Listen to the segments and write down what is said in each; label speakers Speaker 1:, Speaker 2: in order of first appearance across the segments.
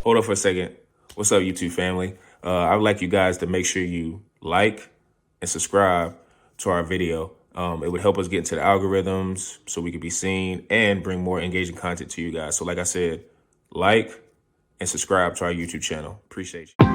Speaker 1: Hold on for a second. What's up, YouTube family? I would like you guys to make sure you like and subscribe to our video. It would help us get into the algorithms so we could be seen and bring more engaging content to you guys. So like I said, like and subscribe to our YouTube channel. Appreciate you.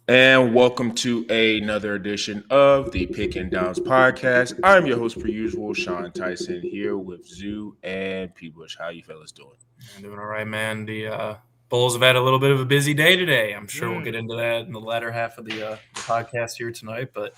Speaker 1: And welcome to another edition of the Pick and Downs podcast. I'm your host, per usual, Sean Tyson, here with Zoo and P. Bush. How you fellas doing?
Speaker 2: I'm doing all right, man. The Bulls have had a little bit of a busy day today. I'm sure we'll get into that in the latter half of the podcast here tonight, but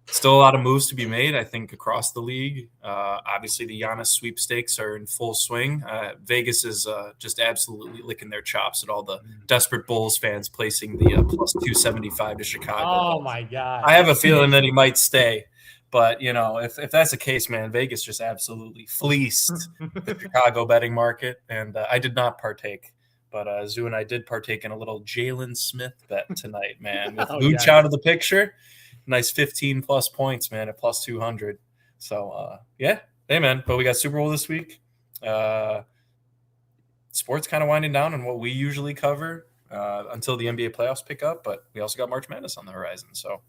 Speaker 2: still a lot of moves to be made, I think, across the league. Obviously, the Giannis sweepstakes are in full swing. Vegas is just absolutely licking their chops at all the desperate Bulls fans placing the plus 275 to Chicago.
Speaker 3: Oh, my God.
Speaker 2: I have a feeling that he might stay. But, you know, if that's the case, man, Vegas just absolutely fleeced the Chicago betting market. And I did not partake. But Zoo and I did partake in a little Jalen Smith bet tonight, man. With Luch out of the picture. Nice 15-plus points, man, at plus 200. So, yeah. Hey, man. But we got Super Bowl this week. Sports kind of winding down on what we usually cover until the NBA playoffs pick up. But we also got March Madness on the horizon. So,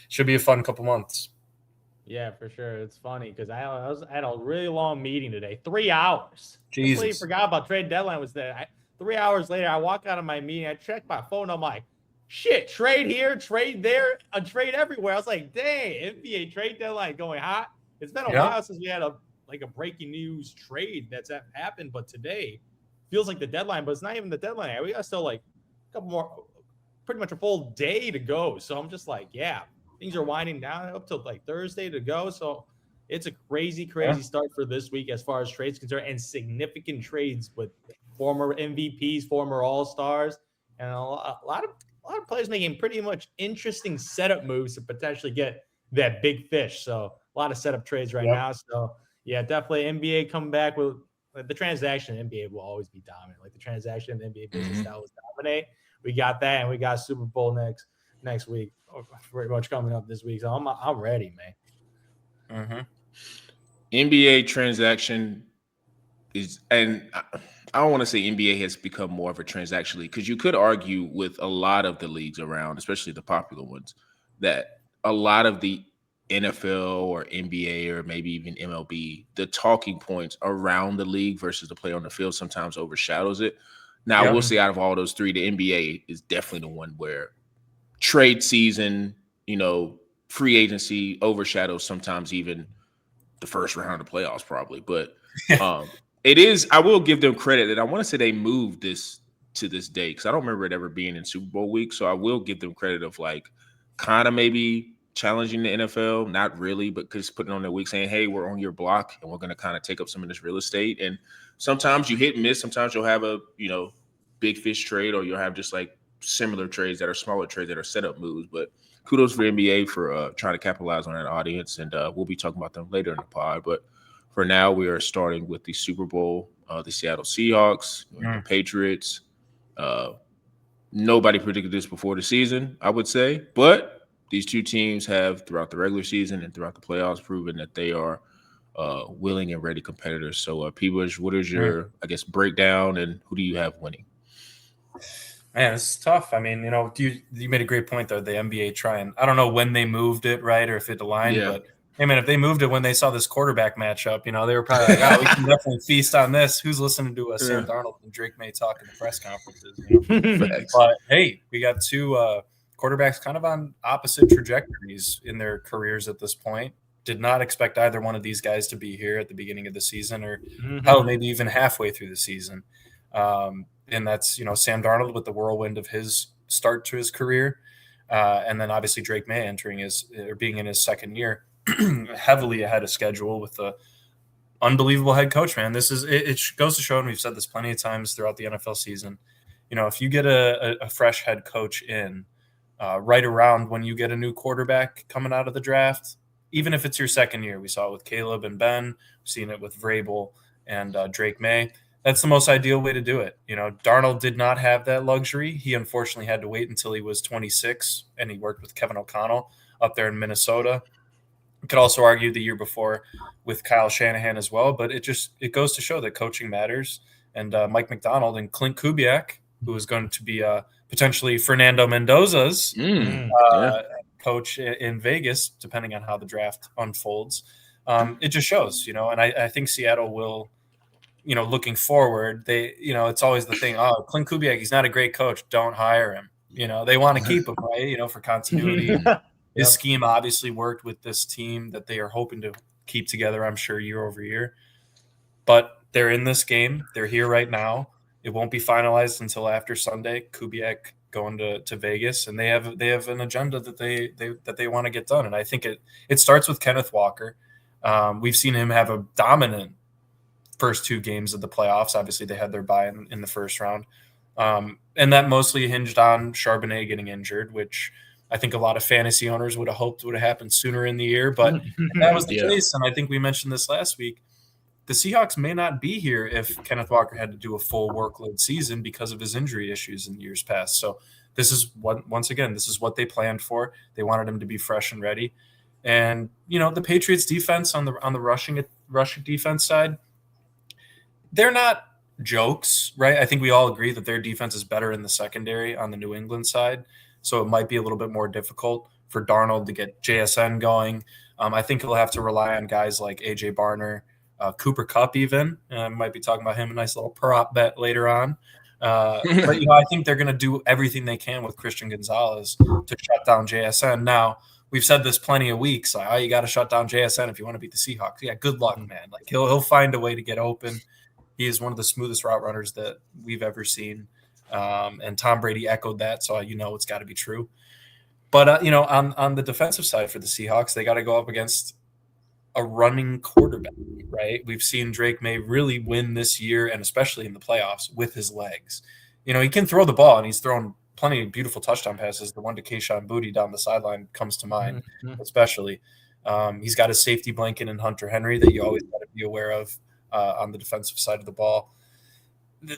Speaker 2: should be a fun couple months.
Speaker 3: Yeah, for sure. It's funny because I had a really long meeting today. 3 hours.
Speaker 2: Jesus.
Speaker 3: Completely forgot about trade deadline was there. 3 hours later, I walk out of my meeting. I check my phone. I'm like, shit, trade here, trade there, a trade everywhere. I was like, dang, NBA trade deadline going hot. It's been a while since we had a breaking news trade that's happened, but today feels like the deadline, but it's not even the deadline. We got still like a couple more, pretty much a full day to go. So I'm just like, yeah, things are winding down up till like Thursday to go. So it's a crazy start for this week as far as trades concerned, and significant trades with former MVPs, former All-Stars, and a lot of players making pretty much interesting setup moves to potentially get that big fish. So a lot of setup trades right now. So yeah, definitely NBA come back with the transaction. NBA will always be dominant. Like the transaction in the NBA business that was dominate. We got that, and we got Super Bowl next week, pretty much coming up this week. So I'm ready, man.
Speaker 1: NBA transaction is, and I don't want to say NBA has become more of a transaction league, because you could argue with a lot of the leagues around, especially the popular ones, that a lot of the NFL or NBA or maybe even MLB, the talking points around the league versus the play on the field sometimes overshadows it. Now, we'll say out of all those three, the NBA is definitely the one where trade season, free agency overshadows sometimes even the first round of playoffs probably. But it is, I will give them credit that I want to say they moved this to this day, because I don't remember it ever being in Super Bowl week. So I will give them credit of like kind of maybe challenging the NFL, not really, but just putting on their week saying, hey, we're on your block and we're going to kind of take up some of this real estate. And sometimes you hit and miss. Sometimes you'll have a, big fish trade, or you'll have just like similar trades that are smaller trades that are setup moves. But kudos for NBA for trying to capitalize on that audience. And we'll be talking about them later in the pod. But for now, we are starting with the Super Bowl, the Seattle Seahawks, the Patriots. Nobody predicted this before the season, I would say. But these two teams have, throughout the regular season and throughout the playoffs, proven that they are willing and ready competitors. So, P-Bush, what is your, breakdown, and who do you have winning?
Speaker 2: Man, it's tough. I mean, you made a great point, though. The NBA trying, I don't know when they moved it, right, or if it aligned, but hey, man, if they moved it when they saw this quarterback matchup, they were probably like, we can definitely feast on this. Who's listening to Sam Darnold and Drake May talk in the press conferences? But, hey, we got two quarterbacks kind of on opposite trajectories in their careers at this point. Did not expect either one of these guys to be here at the beginning of the season, or hell, maybe even halfway through the season. And that's, Sam Darnold with the whirlwind of his start to his career. And then obviously Drake May being in his second year, heavily ahead of schedule with the unbelievable head coach, man. It goes to show, and we've said this plenty of times throughout the NFL season, if you get a fresh head coach in right around when you get a new quarterback coming out of the draft, even if it's your second year, we saw it with Caleb and Ben, we've seen it with Vrabel and Drake May. That's the most ideal way to do it. Darnold did not have that luxury. He unfortunately had to wait until he was 26, and he worked with Kevin O'Connell up there in Minnesota. You could also argue the year before with Kyle Shanahan as well, but it goes to show that coaching matters. And Mike McDonald and Clint Kubiak, who is going to be potentially Fernando Mendoza's coach in Vegas, depending on how the draft unfolds. It just shows, and I think Seattle will, looking forward, it's always the thing. Oh, Clint Kubiak, he's not a great coach. Don't hire him. They want to keep him, right? For continuity. His scheme obviously worked with this team that they are hoping to keep together, I'm sure, year over year. But they're in this game. They're here right now. It won't be finalized until after Sunday. Kubiak going to Vegas, and they have an agenda that they want to get done. And I think it starts with Kenneth Walker. We've seen him have a dominant first 2 games of the playoffs. Obviously, they had their bye in the first round. And that mostly hinged on Charbonnet getting injured, which I think a lot of fantasy owners would have hoped would have happened sooner in the year. But that was the case, and I think we mentioned this last week. The Seahawks may not be here if Kenneth Walker had to do a full workload season because of his injury issues in years past. So this is once again, this is what they planned for. They wanted him to be fresh and ready. And, the Patriots defense on the rushing defense side, they're not jokes, right? I think we all agree that their defense is better in the secondary on the New England side. So it might be a little bit more difficult for Darnold to get JSN going. I think he'll have to rely on guys like AJ Barner, Cooper Kupp even. Might be talking about him, a nice little prop bet later on. But I think they're going to do everything they can with Christian Gonzalez to shut down JSN. Now, we've said this plenty of weeks. You got to shut down JSN if you want to beat the Seahawks. Yeah, good luck, man. Like he'll find a way to get open. He is one of the smoothest route runners that we've ever seen. And Tom Brady echoed that, so it's got to be true. But on the defensive side for the Seahawks, they got to go up against a running quarterback, right? We've seen Drake May really win this year, and especially in the playoffs, with his legs. He can throw the ball, and he's thrown plenty of beautiful touchdown passes. The one to Kayshon Boutte down the sideline comes to mind, especially. He's got a safety blanket in Hunter Henry that you always got to be aware of on the defensive side of the ball.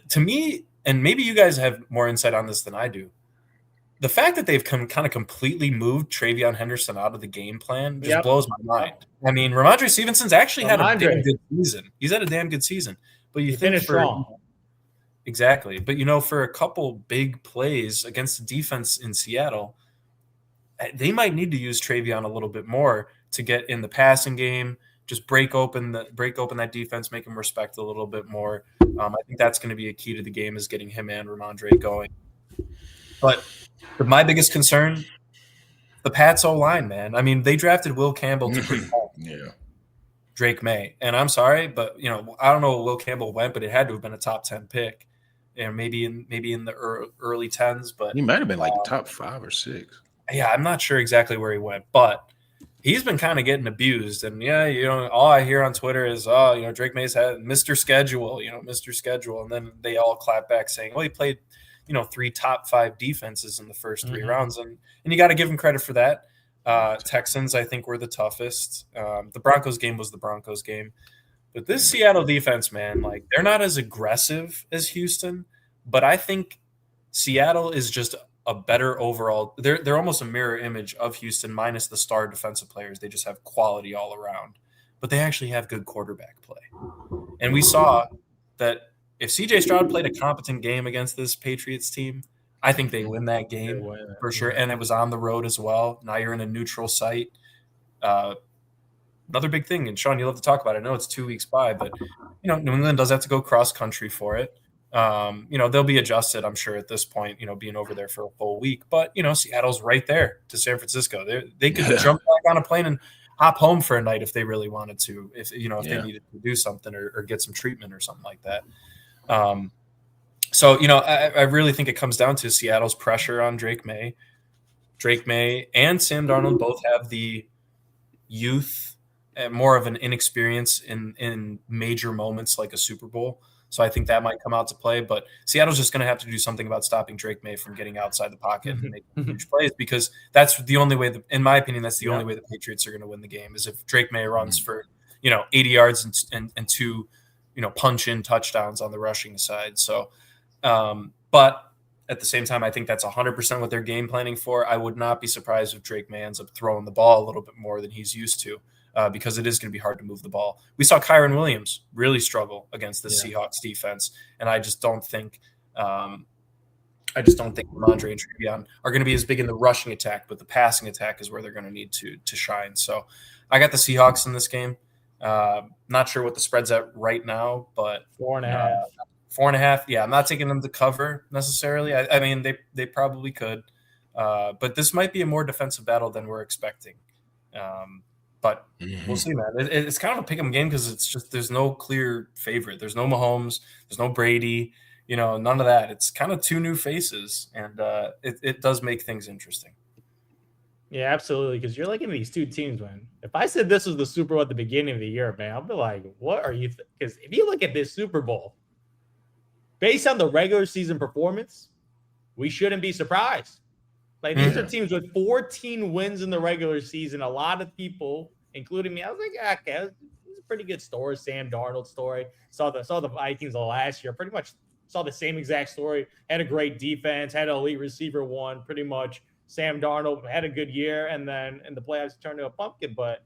Speaker 2: To me, and maybe you guys have more insight on this than I do, the fact that they've kind of completely moved Travion Henderson out of the game plan just blows my mind. I mean, Ramondre Stevenson's actually had a damn good season. He's had a damn good season. But you think strong. Exactly. But, for a couple big plays against the defense in Seattle, they might need to use Travion a little bit more to get in the passing game, just break open that defense, make him respect a little bit more. I think that's going to be a key to the game, is getting him and Ramondre going. But my biggest concern, the Pats O-line, man. I mean, they drafted Will Campbell to protect Drake May. And I'm sorry, but, I don't know where Will Campbell went, but it had to have been a top 10 pick. And maybe in the early 10s. But
Speaker 1: he might have been like top 5 or 6.
Speaker 2: Yeah, I'm not sure exactly where he went. But he's been kind of getting abused. And, all I hear on Twitter is, Drake May's had Mr. Schedule, Mr. Schedule. And then they all clap back saying, well, he played – 3 top 5 defenses in the first 3 rounds. And you got to give him credit for that. Texans, I think, were the toughest. The Broncos game was the Broncos game. But this Seattle defense, man, like they're not as aggressive as Houston, but I think Seattle is just a better overall. They're almost a mirror image of Houston minus the star defensive players. They just have quality all around. But they actually have good quarterback play. And we saw that if CJ Stroud played a competent game against this Patriots team, I think they win that game for sure. And it was on the road as well. Now you're in a neutral site. Another big thing, and Sean, you love to talk about it. I know it's 2 weeks by, but New England does have to go cross country for it. They'll be adjusted, I'm sure, at this point, being over there for a full week. But Seattle's right there to San Francisco. They could jump back on a plane and hop home for a night if they really wanted to, if they needed to do something or get some treatment or something like that. I really think it comes down to Seattle's pressure on Drake May. Drake May and Sam Darnold both have the youth and more of an inexperience in major moments like a Super Bowl. So I think that might come out to play. But Seattle's just going to have to do something about stopping Drake May from getting outside the pocket and making huge plays, because that's the only way, in my opinion, that's the only way the Patriots are going to win the game, is if Drake May runs for 80 yards and 2 punch in touchdowns on the rushing side. So, but at the same time, I think that's 100% what they're game planning for. I would not be surprised if Drake May ends up throwing the ball a little bit more than he's used to, because it is going to be hard to move the ball. We saw Kyron Williams really struggle against the Seahawks defense, and I just don't think Ramondre and Trevion are going to be as big in the rushing attack, but the passing attack is where they're going to need to shine. So I got the Seahawks in this game. Not sure what the spread's at right now, but
Speaker 3: 4.5.
Speaker 2: 4.5. Yeah, I'm not taking them to cover necessarily. I mean, they probably could, but this might be a more defensive battle than we're expecting. But we'll see, man. It's kind of a pick 'em game because it's just there's no clear favorite. There's no Mahomes. There's no Brady. None of that. It's kind of two new faces, and it does make things interesting.
Speaker 3: Yeah, absolutely. Because you're looking at these two teams, man. If I said this was the Super Bowl at the beginning of the year, man, I'll be like, what are you? Because if you look at this Super Bowl, based on the regular season performance, we shouldn't be surprised. Like, these are teams with 14 wins in the regular season. A lot of people, including me, I was like, okay, it's a pretty good story. Sam Darnold story. Saw the Vikings last year. Pretty much saw the same exact story. Had a great defense. Had an elite receiver one. Pretty much Sam Darnold had a good year, and then in the playoffs turned to a pumpkin. But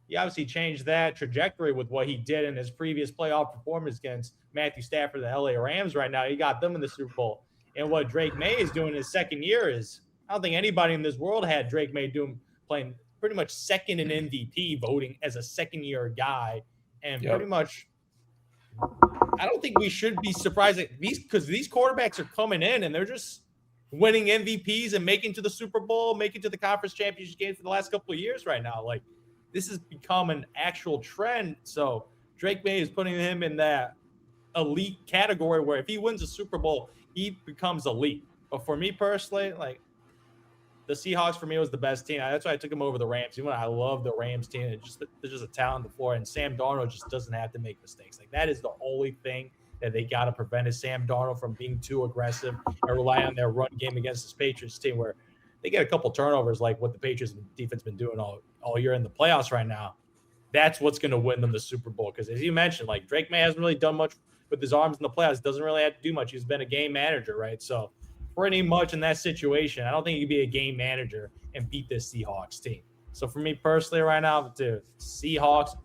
Speaker 3: he obviously changed that trajectory with what he did in his previous playoff performance against Matthew Stafford, the LA Rams. Right now, he got them in the Super Bowl. And what Drake May is doing in his second year is, I don't think anybody in this world had Drake May playing pretty much second in MVP voting as a second-year guy. And pretty much, I don't think we should be surprised because these quarterbacks are coming in and they're just winning MVPs and making to the Super Bowl, making to the conference championship games for the last couple of years right now. Like, this has become an actual trend. So Drake May is putting him in that elite category where if he wins a Super Bowl, he becomes elite. But for me personally, like, the Seahawks for me was the best team. That's why I took him over the Rams. Even though I love the Rams team, there's just a talent on the floor, and Sam Darnold just doesn't have to make mistakes. Like, that is the only thing that they got to prevent is Sam Darnold from being too aggressive and rely on their run game against this Patriots team where they get a couple turnovers like what the Patriots defense been doing all year in the playoffs right now. That's what's going to win them the Super Bowl. Because as you mentioned, like, Drake May hasn't really done much with his arms in the playoffs. Doesn't really have to do much. He's been a game manager, right? So pretty much in that situation, I don't think you could be a game manager and beat this Seahawks team. So for me personally right now, the Seahawks,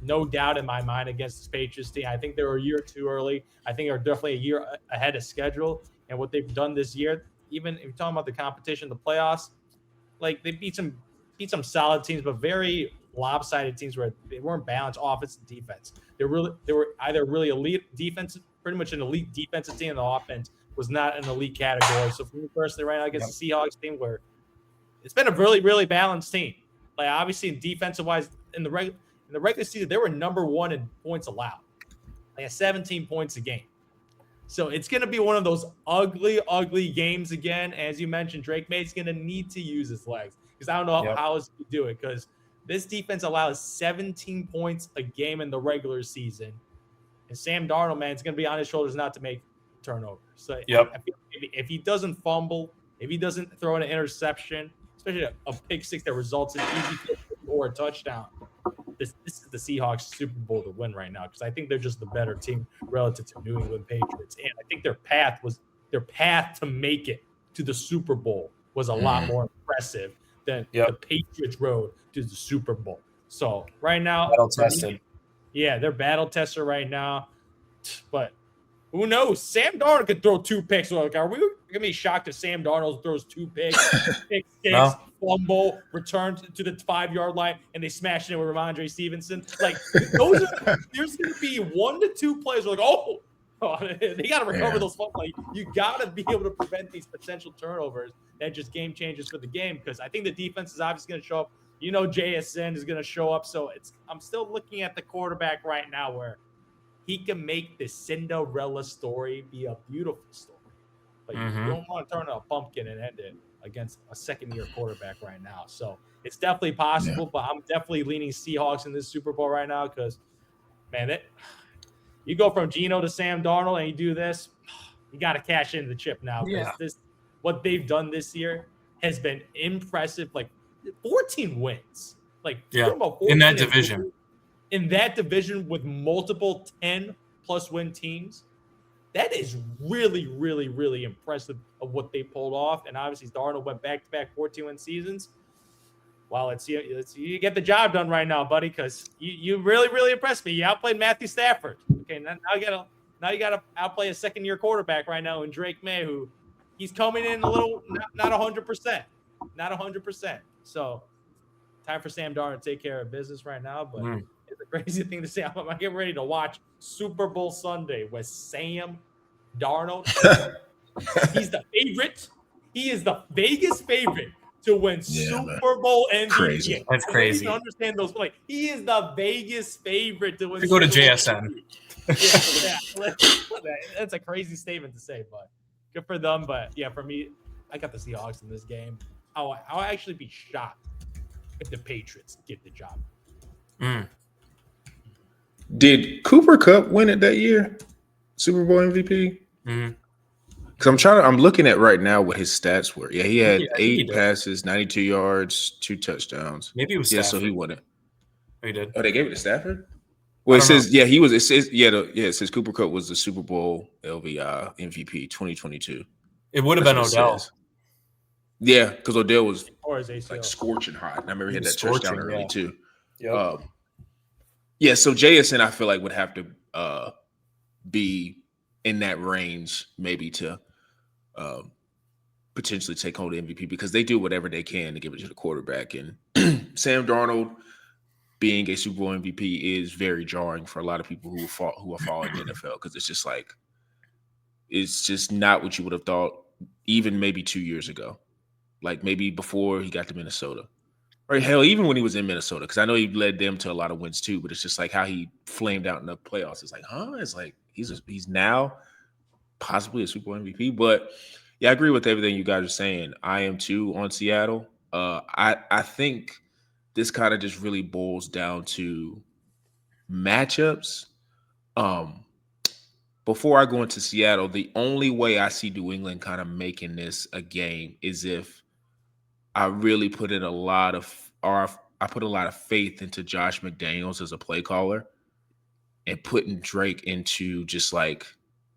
Speaker 3: no doubt in my mind against this Patriots team. I think they were a year too early. I think they're definitely a year ahead of schedule. And what they've done this year, even if you're talking about the competition, the playoffs, like, they beat some solid teams, but very lopsided teams where they weren't balanced offense and defense. They were either really elite defense, pretty much an elite defensive team, and the offense was not an elite category. So for me personally, right now against the Seahawks team, where it's been a really, really balanced team. Like, obviously defensive wise, in the regular season, they were number one in points allowed, like 17 points a game. So it's going to be one of those ugly, ugly games again. As you mentioned, Drake May's going to need to use his legs because I don't know how else to do it, because this defense allows 17 points a game in the regular season. And Sam Darnold, man, it's going to be on his shoulders not to make turnovers. So if he doesn't fumble, if he doesn't throw an interception, especially a pick six that results in easy kick or a touchdown, this is the Seahawks Super Bowl to win right now, because I think they're just the better team relative to New England Patriots. And I think their path to make it to the Super Bowl was a lot more impressive than the Patriots road to the Super Bowl. So right now, they're battle tester right now. But who knows? Sam Darnold could throw two picks. Like, are we going to be shocked if Sam Darnold throws two picks, pick six, fumble, return to the 5-yard line, and they smash it with Ramondre Stevenson? Like, there's going to be 1 to 2 plays where, like, they got to recover those fumbles. Like, you got to be able to prevent these potential turnovers that just game changers for the game, because I think the defense is obviously going to show up. JSN is going to show up. So I'm still looking at the quarterback right now where he can make the Cinderella story be a beautiful story. But you don't want to turn a pumpkin and end it against a second-year quarterback right now. So it's definitely possible, but I'm definitely leaning Seahawks in this Super Bowl right now because, man, you go from Geno to Sam Darnold and you do this, you got to cash in the chip now, because what they've done this year has been impressive. Like, 14 wins. Like,
Speaker 2: in that division.
Speaker 3: In that division with multiple 10+ plus win teams. That is really, really, really impressive of what they pulled off. And obviously, Darnold went back-to-back 14-win seasons. Well, let's see you get the job done right now, buddy, because you really, really impressed me. You outplayed Matthew Stafford. Okay, now you gotta outplay a second-year quarterback right now in Drake May, who he's coming in a little not 100%. Not 100%. So time for Sam Darnold to take care of business right now. But it's a crazy thing to say. I'm getting ready to watch Super Bowl Sunday with Sam Darnold. He's the favorite. He is the Vegas favorite to win Super Bowl MVP.
Speaker 1: Crazy.
Speaker 2: That's crazy.
Speaker 3: To understand those points. He is the Vegas favorite to win.
Speaker 2: To go to JSN.
Speaker 3: That's a crazy statement to say, but good for them. But yeah, for me, I got the Seahawks in this game. I'll actually be shocked if the Patriots get the job.
Speaker 1: Did Cooper Kupp win it that year? Super Bowl MVP? Because I'm looking at right now what his stats were. Yeah, he had 8 passes, 92 yards, 2 touchdowns.
Speaker 2: Maybe it was
Speaker 1: Stafford.
Speaker 2: Stafford.
Speaker 1: So he won it.
Speaker 2: Oh, he did.
Speaker 1: Oh, they gave it to Stafford? Well, it says he was. It says Cooper Kupp was the Super Bowl LVI MVP 2022.
Speaker 2: It would have been Odell.
Speaker 1: Yeah, because Odell was
Speaker 3: like
Speaker 1: scorching hot. And I remember he had that touchdown early too.
Speaker 2: Yep.
Speaker 1: So JSN I feel like would have to be in that range maybe to potentially take home the MVP because they do whatever they can to give it to the quarterback. And Sam Darnold being a Super Bowl MVP is very jarring for a lot of people who are following the NFL because it's just like it's just not what you would have thought even maybe 2 years ago. Like maybe before he got to Minnesota. Or hell, even when he was in Minnesota, because I know he led them to a lot of wins too, but it's just like how he flamed out in the playoffs. It's like, It's like he's now possibly a Super Bowl MVP. But yeah, I agree with everything you guys are saying. I am too on Seattle. I think this kind of just really boils down to matchups. Before I go into Seattle, the only way I see New England kind of making this a game is if I really put in a lot of faith into Josh McDaniels as a play caller and putting Drake into just like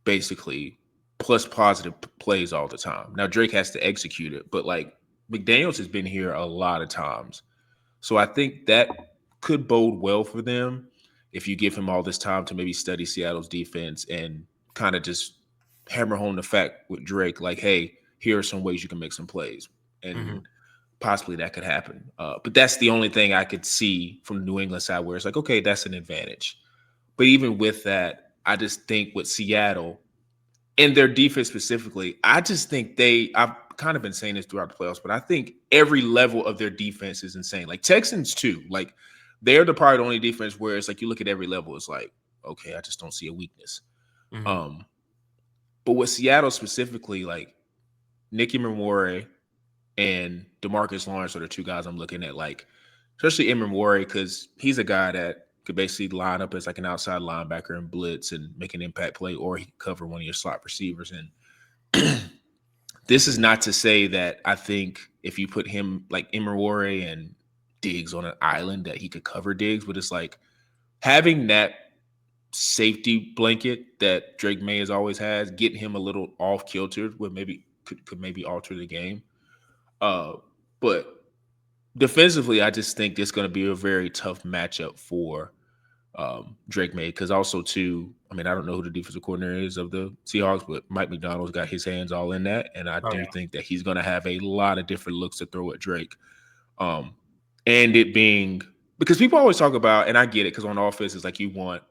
Speaker 1: basically plus positive plays all the time. Now Drake has to execute it, but like McDaniels has been here a lot of times. So I think that could bode well for them if you give him all this time to maybe study Seattle's defense and kind of just hammer home the fact with Drake, like, hey, here are some ways you can make some plays. And possibly that could happen. But that's the only thing I could see from the New England side where it's like, okay, that's an advantage. But even with that, I just think with Seattle and their defense specifically, I just think I've kind of been saying this throughout the playoffs, but I think every level of their defense is insane. Like Texans too, like they're probably the only defense where it's like you look at every level, it's like, okay, I just don't see a weakness. But with Seattle specifically, like Nicky Memore and DeMarcus Lawrence are the two guys I'm looking at, like, especially Memore, because he's a guy that could basically line up as like an outside linebacker and blitz and make an impact play, or he could cover one of your slot receivers. And this is not to say that I think if you put him like Memore and Diggs on an island that he could cover Diggs, but it's like having that safety blanket that Drake May has always has, getting him a little off kilter would maybe could maybe alter the game. But defensively, I just think it's going to be a very tough matchup for Drake May, because also too, I mean, I don't know who the defensive coordinator is of the Seahawks, but Mike McDonald's got his hands all in that, and I do think that he's going to have a lot of different looks to throw at Drake. And it being because people always talk about, and I get it, because on offense it's like you want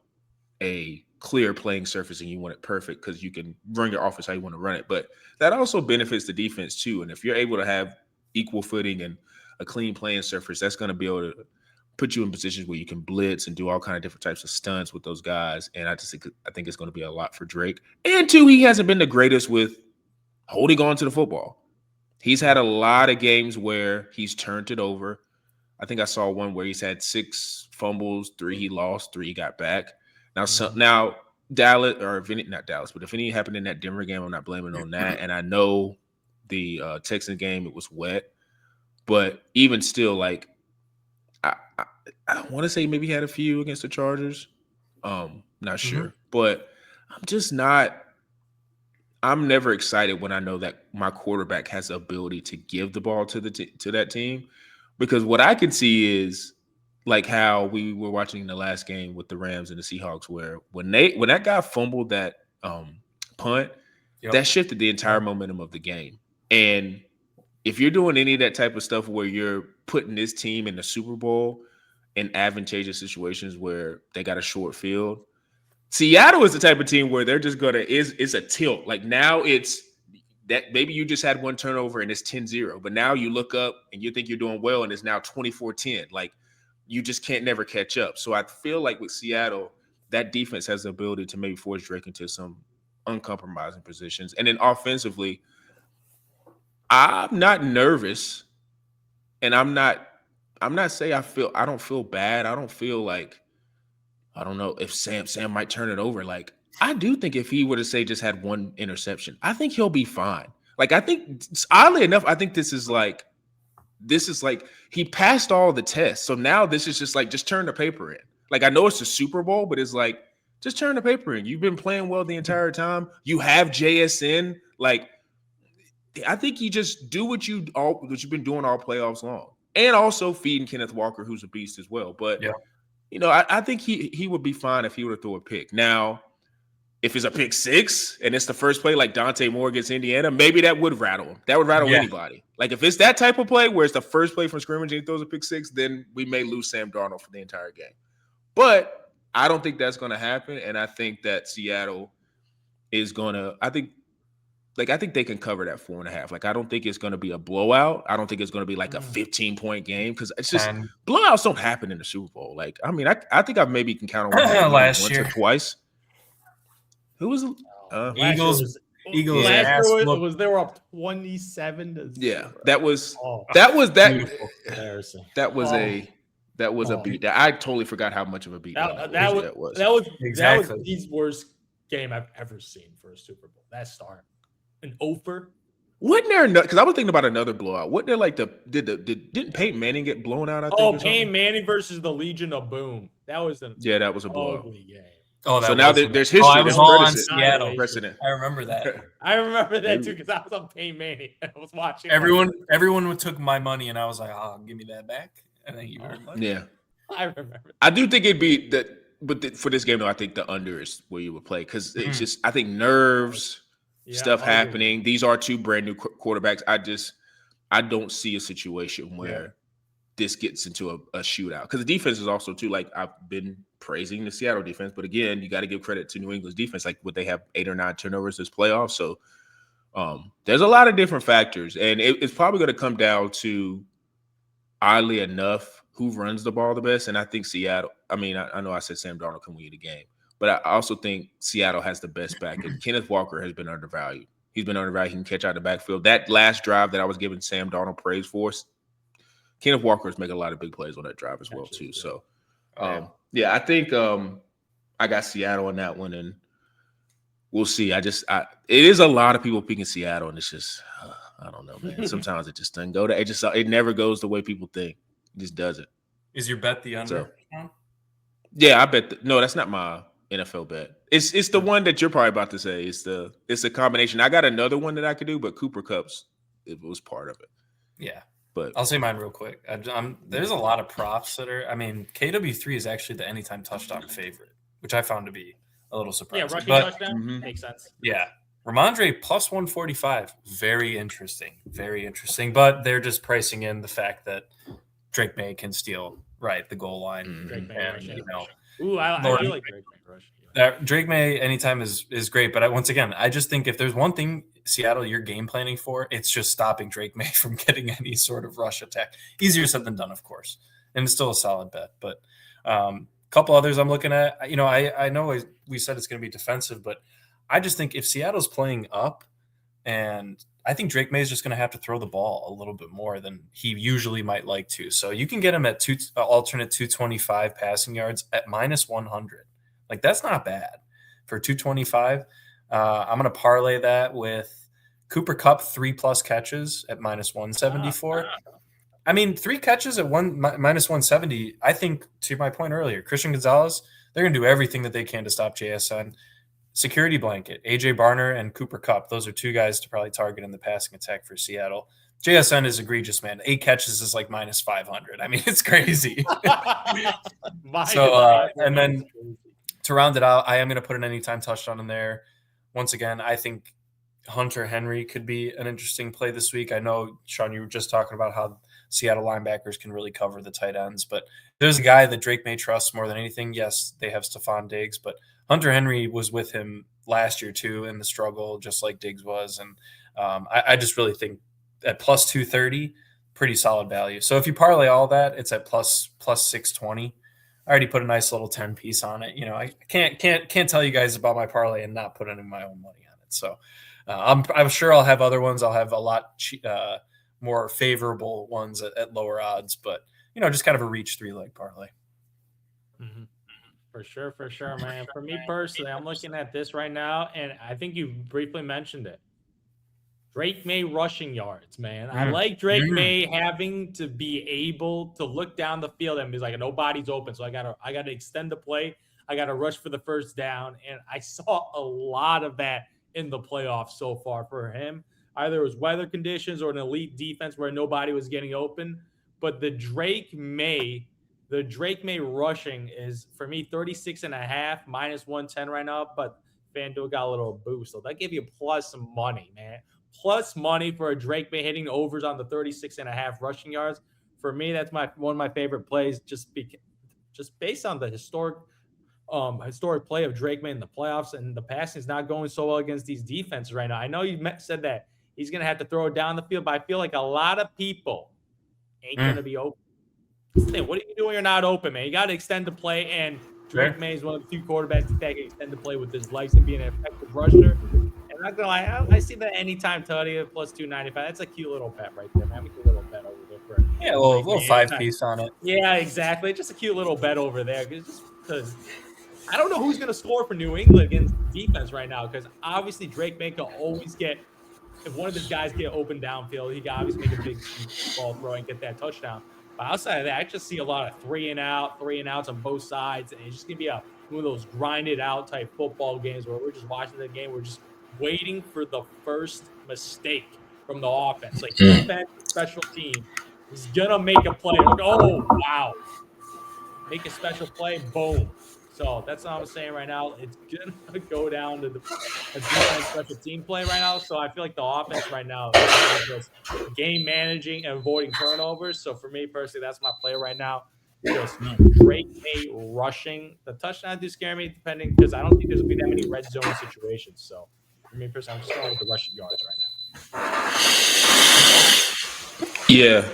Speaker 1: a clear playing surface and you want it perfect because you can run your offense how you want to run it, but that also benefits the defense too. And if you're able to have equal footing and a clean playing surface, that's going to be able to put you in positions where you can blitz and do all kind of different types of stunts with those guys. And I think it's going to be a lot for Drake. And two, he hasn't been the greatest with holding on to the football. He's had a lot of games where he's turned it over. I think I saw one where he's had 6 fumbles, 3 he lost, 3 he got back. Now Dallas, or if any, not Dallas, but if any happened in that Denver game, I'm not blaming on that. And I know the Texans game, it was wet, but even still, like I want to say maybe he had a few against the Chargers, Not sure, but I'm just not. I'm never excited when I know that my quarterback has the ability to give the ball to to that team, because what I can see is like how we were watching the last game with the Rams and the Seahawks, where when that guy fumbled that punt, that shifted the entire momentum of the game. And if you're doing any of that type of stuff where you're putting this team in the Super Bowl in advantageous situations where they got a short field, Seattle is the type of team where they're just it's a tilt. Like now it's that maybe you just had one turnover and it's 10-0, but now you look up and you think you're doing well and it's now 24-10. Like you just can't never catch up. So I feel like with Seattle, that defense has the ability to maybe force Drake into some uncompromising positions. And then offensively, I'm not nervous, and I'm not saying I don't feel bad. I don't feel like, I don't know if Sam might turn it over. Like I do think if he were to say just had one interception, I think he'll be fine. Like I think oddly enough, I think this is like he passed all the tests. So now this is just like, just turn the paper in. Like I know it's a Super Bowl, but it's like, just turn the paper in. You've been playing well the entire time. You have JSN. Like I think you just do what you've been doing all playoffs long, and also feeding Kenneth Walker, who's a beast as well. But you know, I think he would be fine if he were to throw a pick. Now, if it's a pick six and it's the first play like Dante Moore against Indiana, maybe that would rattle him. That would rattle anybody. Like if it's that type of play where it's the first play from scrimmage and he throws a pick six, then we may lose Sam Darnold for the entire game. But I don't think that's going to happen, and I think that Seattle is going to. I think they can cover that 4.5. Like I don't think it's going to be a blowout. I don't think it's going to be like a 15-point game, because it's just blowouts don't happen in the Super Bowl. Like I mean, I think I maybe can count on once or twice. Who was
Speaker 2: Eagles? Eagles.
Speaker 3: Last year was they were up 27-0.
Speaker 1: Yeah, that was a beat. I totally forgot how much of a beat that was.
Speaker 3: That was the worst game I've ever seen for a Super Bowl. That start. An over.
Speaker 1: Wasn't there another? Because I was thinking about another blowout. Wasn't there like didn't Peyton Manning get blown out? I think.
Speaker 3: Peyton Manning versus the Legion of Boom. That was a blowout. Ugly game.
Speaker 1: Oh, so now there's history.
Speaker 2: I was on Seattle
Speaker 1: precedent.
Speaker 2: I remember that.
Speaker 3: I remember that too, because I was on Peyton Manning. I was watching.
Speaker 2: Everyone took my money, and I was like, "Oh, give me that back." And then you very much.
Speaker 1: Yeah,
Speaker 3: I remember.
Speaker 1: I do think it'd be that, but for this game though, I think the under is where you would play, because it's just, I think nerves. Stuff happening. These are two brand new quarterbacks. I don't see a situation where this gets into a shootout, because the defense is also too, like I've been praising the Seattle defense, but again, you got to give credit to New England's defense. Like would they have 8 or 9 turnovers this playoff? So there's a lot of different factors, and it's probably going to come down to, oddly enough, who runs the ball the best. And I think Seattle. I mean, I know I said Sam Darnold can win you the game, but I also think Seattle has the best back. And Kenneth Walker has been undervalued. He's been undervalued. He can catch out the backfield. That last drive that I was giving Sam Darnold praise for, Kenneth Walker is making a lot of big plays on that drive as well, too. So, I think I got Seattle on that one, and we'll see. It is a lot of people picking Seattle, and it's just, I don't know, man. Sometimes it just doesn't go to. It never goes the way people think. It just doesn't.
Speaker 2: Is your bet the under?
Speaker 1: Yeah, I bet. No, that's not my NFL bet. It's the one that you're probably about to say. It's a combination. I got another one that I could do, but Cooper Kupp's, it was part of it.
Speaker 2: Yeah,
Speaker 1: but
Speaker 2: I'll say mine real quick. There's a lot of props that are. I mean, KW3 is actually the anytime touchdown favorite, which I found to be a little surprising.
Speaker 3: Yeah, rushing touchdown makes sense.
Speaker 2: Yeah, Ramondre plus 145. Very interesting. Very interesting. But they're just pricing in the fact that Drake May can steal the goal line.
Speaker 3: Drake May,
Speaker 2: I
Speaker 3: do like Drake May rush.
Speaker 2: Drake May anytime is great, but once again, I just think if there's one thing Seattle you're game planning for, it's just stopping Drake May from getting any sort of rush attack. Easier said than done, of course, and it's still a solid bet. But a couple others I'm looking at. I know we said it's going to be defensive, but I just think if Seattle's playing up, and I think Drake May is just going to have to throw the ball a little bit more than he usually might like to. So you can get him at alternate 225 passing yards at minus 100. Like that's not bad for 225. I'm going to parlay that with Cooper Kupp 3+ catches at minus 174. I mean, 3 catches at minus 170. I think, to my point earlier, Christian Gonzalez they're going to do everything that they can to stop JSN. Security blanket, AJ Barner and Cooper Kupp. Those are two guys to probably target in the passing attack for Seattle. JSN is egregious, man. 8 catches is like minus 500. I mean, it's crazy. And then to round it out, I am going to put an anytime touchdown in there. Once again, I think Hunter Henry could be an interesting play this week. I know, Sean, you were just talking about how Seattle linebackers can really cover the tight ends, but there's a guy that Drake may trust more than anything. Yes, they have Stephon Diggs, but Hunter Henry was with him last year too in the struggle, just like Diggs was. And I just really think at plus 230, pretty solid value. So if you parlay all that, it's at plus 620. I already put a nice little 10 piece on it. I can't tell you guys about my parlay and not put any of my own money on it. So I'm sure I'll have other ones. I'll have a lot more favorable ones at lower odds, but just kind of a reach 3-leg parlay.
Speaker 3: Mm-hmm. For sure, man. For me personally, I'm looking at this right now, and I think you briefly mentioned it. Drake May rushing yards, man. I like Drake May having to be able to look down the field and be like, nobody's open, so I gotta extend the play. I gotta rush for the first down, and I saw a lot of that in the playoffs so far for him. Either it was weather conditions or an elite defense where nobody was getting open. But the Drake May rushing is, for me, 36.5, minus 110 right now. But FanDuel got a little boost. So that gave you plus money, man. Plus money for a Drake May hitting overs on the 36.5 rushing yards. For me, that's one of my favorite plays, just based on the historic play of Drake May in the playoffs, and the passing is not going so well against these defenses right now. I know you said that he's going to have to throw it down the field, but I feel like a lot of people ain't going to be open. What are you doing when you're not open, man? You got to extend the play, and Drake May is one of the few quarterbacks that can extend the play with his legs and being an effective rusher. And I'm not going to lie, I see that anytime Tutty at plus 295. That's a cute little bet right there, man. I'm a cute little bet over there for
Speaker 2: a little 5-piece on it.
Speaker 3: Yeah, exactly. Just a cute little bet over there. Just because I don't know who's going to score for New England against defense right now, because obviously Drake May can always get, if one of his guys get open downfield, he can obviously make a big ball throw and get that touchdown. But outside of that, I just see a lot of 3-and-outs on both sides, and it's just going to be one of those grinded out type football games where we're just watching the game. We're just waiting for the first mistake from the offense. Like defense, special team is going to make a play. Oh, wow. Make a special play, boom. So that's what I'm saying right now. It's going to go down to the defense special team play right now. So I feel like the offense right now is just game managing and avoiding turnovers. So for me personally, that's my play right now. Just Drake May rushing. The touchdown do scare me, depending, because I don't think there's going to be that many red zone situations. So for me personally, I'm just going with the rushing yards
Speaker 1: right now. Yeah.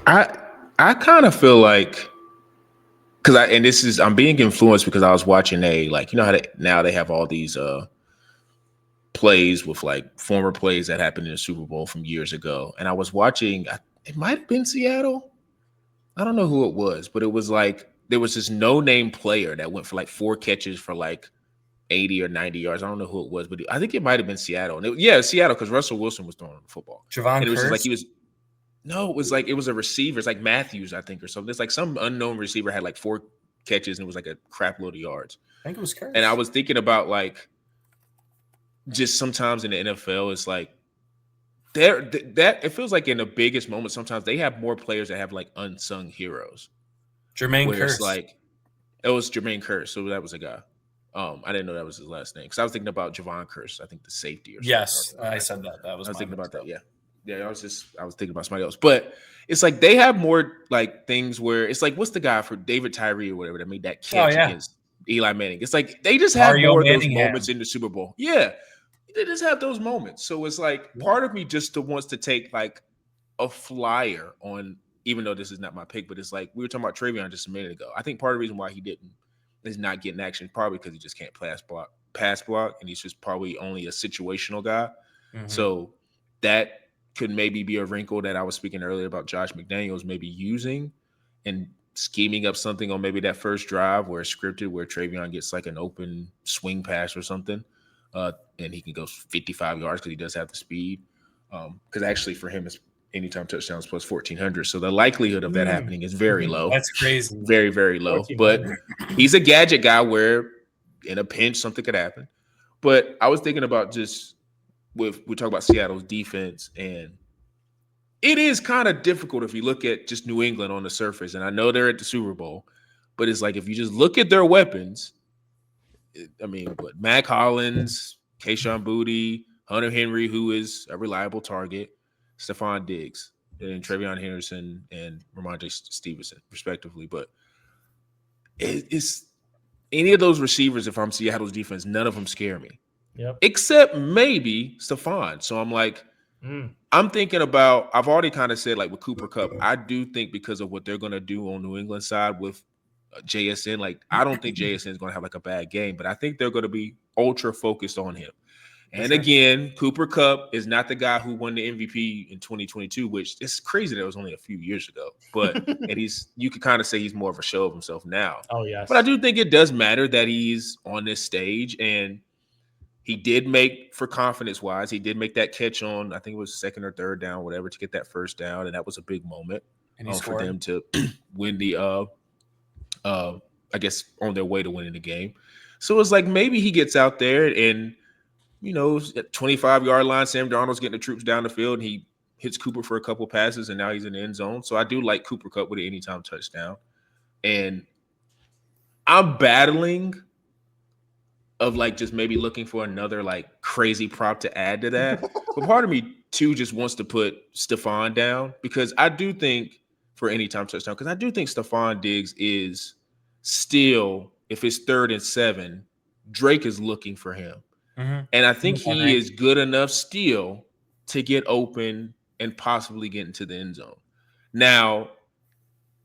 Speaker 1: I kind of feel like, I'm being influenced because I was watching how now they have all these plays with like former plays that happened in the Super Bowl from years ago. And I was watching, it might have been Seattle. I don't know who it was, but it was like, there was this no-name player that went for like 4 catches for like 80 or 90 yards. I don't know who it was, but I think it might have been Seattle. And Seattle, because Russell Wilson was throwing the football.
Speaker 2: Javon
Speaker 1: and it was
Speaker 2: Curse?
Speaker 1: just like it was a receiver. It's like Matthews, I think, or something. It's like some unknown receiver had like 4 catches and it was like a crap load of yards.
Speaker 2: I think it was Curse.
Speaker 1: And I was thinking about like, just sometimes in the NFL, it's like that it feels like in the biggest moments, sometimes they have more players that have like unsung heroes.
Speaker 2: Jermaine Curse.
Speaker 1: It's like, it was Jermaine Curse. So that was a guy. I didn't know that was his last name because I was thinking about Javon Curse. I think the safety or something.
Speaker 2: Yes, I said that. I was
Speaker 1: thinking about that. Yeah. I was thinking about somebody else. But it's like they have more like things where it's like, what's the guy for David Tyree or whatever that made that catch against Eli Manning? It's like they just have more of those moments in the Super Bowl. Yeah. They just have those moments. So it's like part of me just wants to take like a flyer on, even though this is not my pick, but it's like we were talking about Travion just a minute ago. I think part of the reason why he didn't is not getting action, probably because he just can't pass block, and he's just probably only a situational guy. Mm-hmm. So that could maybe be a wrinkle that I was speaking earlier about Josh McDaniels maybe using and scheming up something on maybe that first drive where it's scripted, where Travion gets like an open swing pass or something, and he can go 55 yards because he does have the speed. Because actually for him, anytime touchdowns plus 1,400. So the likelihood of that happening is very low.
Speaker 2: That's crazy.
Speaker 1: Very, very low. But he's a gadget guy where in a pinch something could happen. But I was thinking about just we talk about Seattle's defense, and it is kind of difficult if you look at just New England on the surface. And I know they're at the Super Bowl, but it's like if you just look at their weapons, I mean, Mac Hollins, Kayshon Boutte, Hunter Henry, who is a reliable target, Stephon Diggs, and Travion Henderson and Ramondre Stevenson, respectively. But it's any of those receivers, if I'm Seattle's defense, none of them scare me.
Speaker 3: Yep.
Speaker 1: Except maybe Stephon. So I'm like, I'm thinking about, I've already kind of said, like with Cooper Kupp, I do think because of what they're going to do on New England side with JSN, like I don't think JSN is going to have like a bad game, but I think they're going to be ultra focused on him. And again, Cooper Kupp is not the guy who won the MVP in 2022, which is crazy that it was only a few years ago. But and you could kind of say he's more of a show of himself now.
Speaker 3: Oh, yes.
Speaker 1: But I do think it does matter that he's on this stage, and he did make, for confidence-wise, he did make that catch on, I think it was second or third down, whatever, to get that first down, and that was a big moment for them to win the I guess on their way to winning the game. So it's like maybe he gets out there and, you know, at 25-yard line, Sam Darnold's getting the troops down the field, and he hits Cooper for a couple passes, and now he's in the end zone. So I do like Cooper Kupp with an anytime touchdown. And I'm battling of like just maybe looking for another like crazy prop to add to that. But part of me too just wants to put Stephon down because I do think for anytime touchdown, because I do think Stephon Diggs is still, if it's 3rd and 7, Drake is looking for him. And I think he is good enough still to get open and possibly get into the end zone. Now,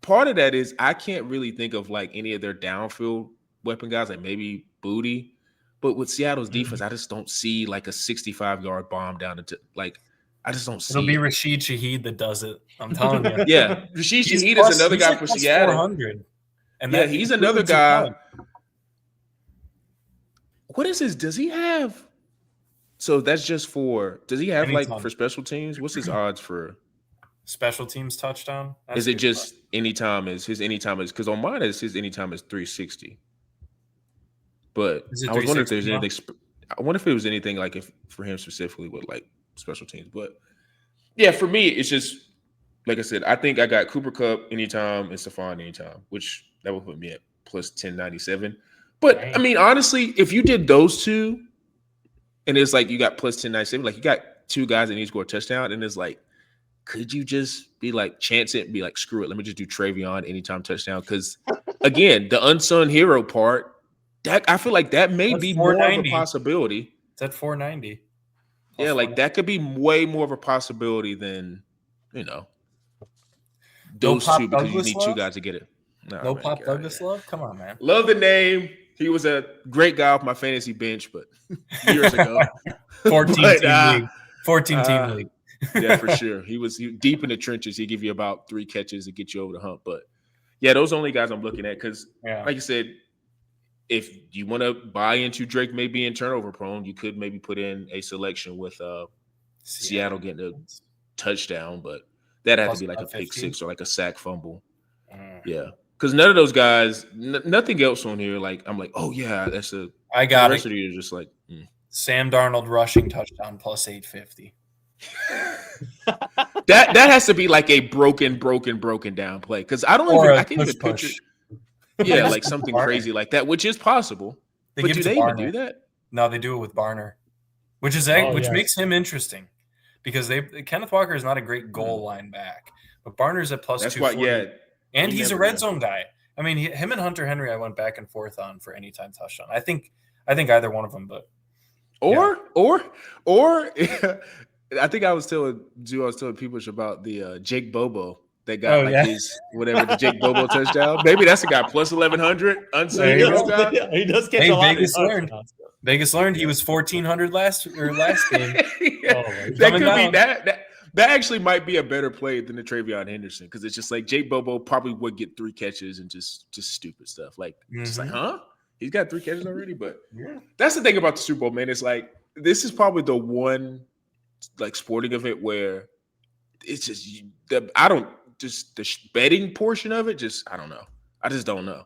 Speaker 1: part of that is I can't really think of like any of their downfield weapon guys, like maybe Boutte. But with Seattle's defense, I just don't see like a 65-yard bomb down into like I just don't see.
Speaker 2: It'll be Rashid Shaheed that does it. I'm telling you.
Speaker 1: Yeah, Rashid Shaheed is another guy for Seattle.
Speaker 2: 400. And
Speaker 1: yeah, he's another guy. What is his? Does he have? So that's just for. Does he have like for special teams? What's his odds for
Speaker 2: special teams touchdown?
Speaker 1: Is it just anytime? Is his anytime is because on mine is his anytime is 360. But I was wondering if there's anything. I wonder if it was anything like if for him specifically with like special teams. But yeah, for me, it's just like I said. I think I got Cooper Kupp anytime and Stephon anytime, which that would put me at plus 1097. But I mean, honestly, if you did those two, and it's like you got plus 1097, like you got two guys that need to score a touchdown, and it's like, could you just be like chance it and be like, screw it, let me just do Travion anytime touchdown? Because again, the unsung hero part. That I feel like that may be more of a possibility.
Speaker 2: It's at 490.
Speaker 1: Yeah, like that could be way more of a possibility than, you know, those two because you need two guys to get it.
Speaker 2: No Pop Douglas love? Come on, man.
Speaker 1: Love the name. He was a great guy off my fantasy bench, but years ago.
Speaker 2: 14-team league.
Speaker 1: Yeah, for sure. He was deep in the trenches. He'd give you about 3 catches to get you over the hump. But yeah, those are the only guys I'm looking at because, like you said, if you want to buy into Drake may be in turnover prone, you could maybe put in a selection with Seattle getting a touchdown, but that had to be like a pick 6 or like a sack fumble. Yeah, because none of those guys, nothing else on here. Like I'm like, oh yeah, that's a.
Speaker 2: I got
Speaker 1: the rest of you are just like
Speaker 2: Sam Darnold rushing touchdown plus 850.
Speaker 1: that has to be like a broken down play because I don't even I can't even picture. Yeah, like something crazy like that, which is possible. But do they even do that?
Speaker 2: No, they do it with Barner, which makes him interesting because Kenneth Walker is not a great goal line back, but Barner's at plus 240. And he's a red zone guy. I mean, him and Hunter Henry, I went back and forth on for anytime touchdown. I think either one of them, but
Speaker 1: or I think I was telling people about the Jake Bobo. They got his whatever the Jake Bobo touchdown. Maybe that's a guy plus 1100 unsung hero guy.
Speaker 3: He does catch a lot.
Speaker 2: Vegas learned he was 1400 last game.
Speaker 1: That could be that actually might be a better play than the Travion Henderson because it's just like Jake Bobo probably would get 3 catches and just stupid stuff like just like he's got 3 catches already. But that's the thing about the Super Bowl, man. It's like this is probably the one like sporting event where it's just the betting portion of it. I don't know. I just don't know.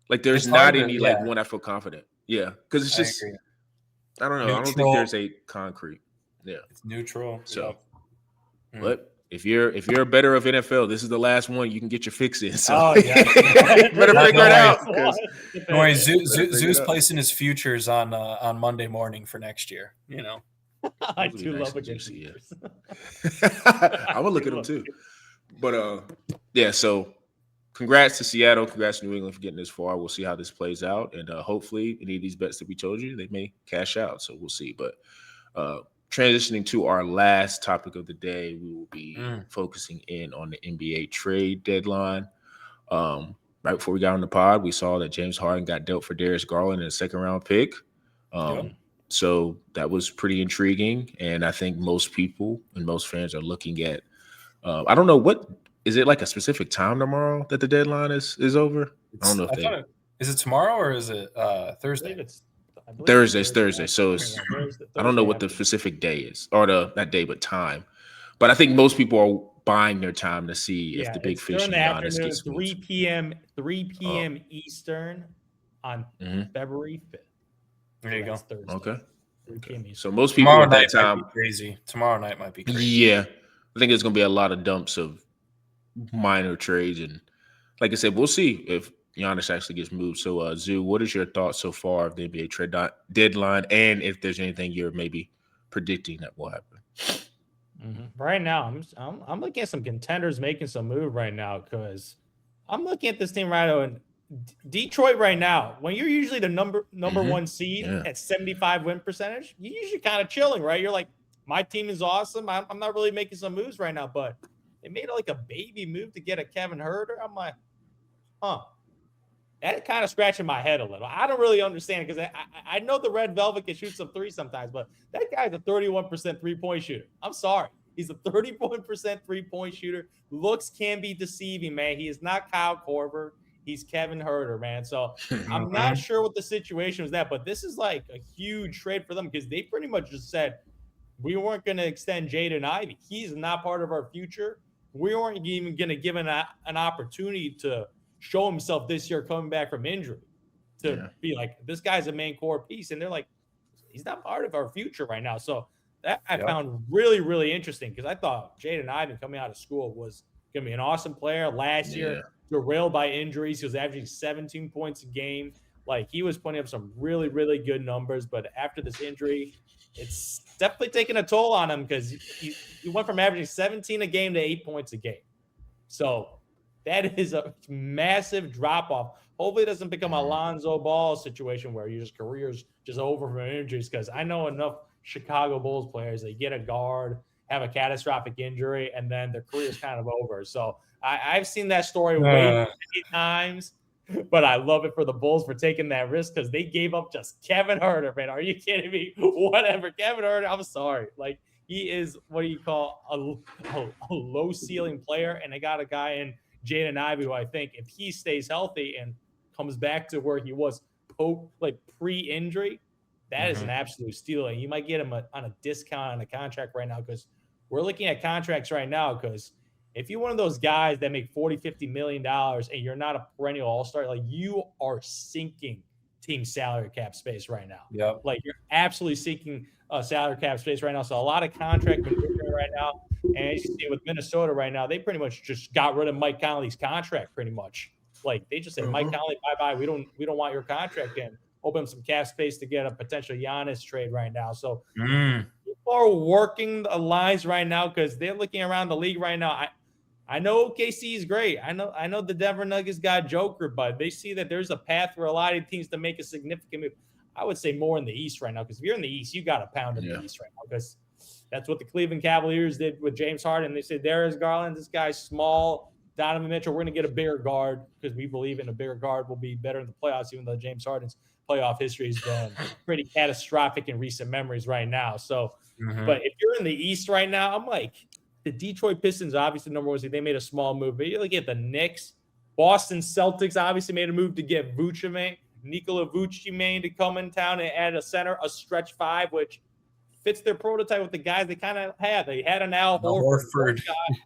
Speaker 1: Like there's not any like one I feel confident. Yeah, because it's just I don't know. Neutral. I don't think there's a concrete. Yeah,
Speaker 2: it's neutral.
Speaker 1: So, but if you're a better of NFL, this is the last one you can get your fix in. So better figure it out.
Speaker 2: Zoo's placing his futures on Monday morning for next year. You know,
Speaker 3: I do love a good futures.
Speaker 1: I would look at them too. But yeah. So congrats to Seattle. Congrats to New England for getting this far. We'll see how this plays out, and hopefully, any of these bets that we told you, they may cash out. So we'll see. But transitioning to our last topic of the day, we will be focusing in on the NBA trade deadline. Right before we got on the pod, we saw that James Harden got dealt for Darius Garland in a second-round pick. So that was pretty intriguing, and I think most people and most fans are looking at. I don't know what is it like a specific time tomorrow that the deadline is over. I don't know if
Speaker 2: is it tomorrow or is it Thursday?
Speaker 1: Thursday. So it's I don't know what the specific day is or not day but time. But I think most people are buying their time to see if the big fish in Giannis gets
Speaker 3: 3 p.m. Eastern on February 5th.
Speaker 2: There you go.
Speaker 3: Thursday.
Speaker 1: Okay.
Speaker 3: 3 p.m. Eastern.
Speaker 1: So most people at that time
Speaker 2: crazy. Tomorrow night might be crazy.
Speaker 1: Yeah. I think there's going to be a lot of dumps of minor trades. And like I said, we'll see if Giannis actually gets moved. So, Zoo, what is your thoughts so far of the NBA trade deadline and if there's anything you're maybe predicting that will happen?
Speaker 3: Right now, I'm looking at some contenders making some move right now because I'm looking at this team right now. And Detroit right now, when you're usually the number one seed at 75 win percentage, you're usually kind of chilling, right? You're like, my team is awesome. I'm not really making some moves right now, but they made like a baby move to get a Kevin Huerter. I'm like, that kind of scratching my head a little. I don't really understand because I know the Red Velvet can shoot some threes sometimes, but that guy's a 31% three-point shooter. I'm sorry. He's a 31% three-point shooter. Looks can be deceiving, man. He is not Kyle Korver. He's Kevin Huerter, man. So I'm not sure what the situation was that, but this is like a huge trade for them because they pretty much just said, we weren't going to extend Jaden Ivey. He's not part of our future. We weren't even going to give him an opportunity to show himself this year coming back from injury to be like, this guy's a main core piece. And they're like, he's not part of our future right now. So that I found really, really interesting because I thought Jaden Ivey coming out of school was going to be an awesome player. Last year, derailed by injuries. He was averaging 17 points a game. Like, he was putting up some really, really good numbers. But after this injury, it's definitely taking a toll on him because he went from averaging 17 a game to 8 points a game. So that is a massive drop-off. Hopefully it doesn't become a Lonzo Ball situation where your career's just over from injuries because I know enough Chicago Bulls players, they get a guard, have a catastrophic injury, and then their career's kind of over. So I've seen that story way many times, but I love it for the Bulls for taking that risk because they gave up just Kevin Huerter, man. Are you kidding me? Whatever. Kevin Huerter, I'm sorry. Like, he is what do you call a low-ceiling player, and they got a guy in Jaden Ivey, who I think if he stays healthy and comes back to where he was pre-injury, that is an absolute steal. And you might get him on a discount on a contract right now because we're looking at contracts right now because if you're one of those guys that make $40, $50 million and you're not a perennial all-star, like you are sinking team salary cap space right now.
Speaker 2: Yep.
Speaker 3: Like you're absolutely sinking salary cap space right now. So a lot of contract maneuvering right now. And as you see with Minnesota right now, they pretty much just got rid of Mike Conley's contract pretty much. Like they just said, Mike Conley, bye-bye. We don't want your contract in. Open up some cap space to get a potential Giannis trade right now. So people are working the lines right now because they're looking around the league right now. I know OKC is great. I know the Denver Nuggets got Joker, but they see that there's a path for a lot of teams to make a significant move. I would say more in the East right now because if you're in the East, you got to pound in the East right now because that's what the Cleveland Cavaliers did with James Harden. They said, Darius Garland, this guy's small. Donovan Mitchell, we're going to get a bigger guard because we believe in a bigger guard will be better in the playoffs, even though James Harden's playoff history has been pretty catastrophic in recent memories right now. So, but if you're in the East right now, I'm like, the Detroit Pistons, obviously, number one seed, they made a small move. But you look at the Knicks, Boston Celtics obviously made a move to get Nikola Vucevic to come in town and add a center, a stretch five, which fits their prototype with the guys they kind of had. They had an Al
Speaker 2: Horford.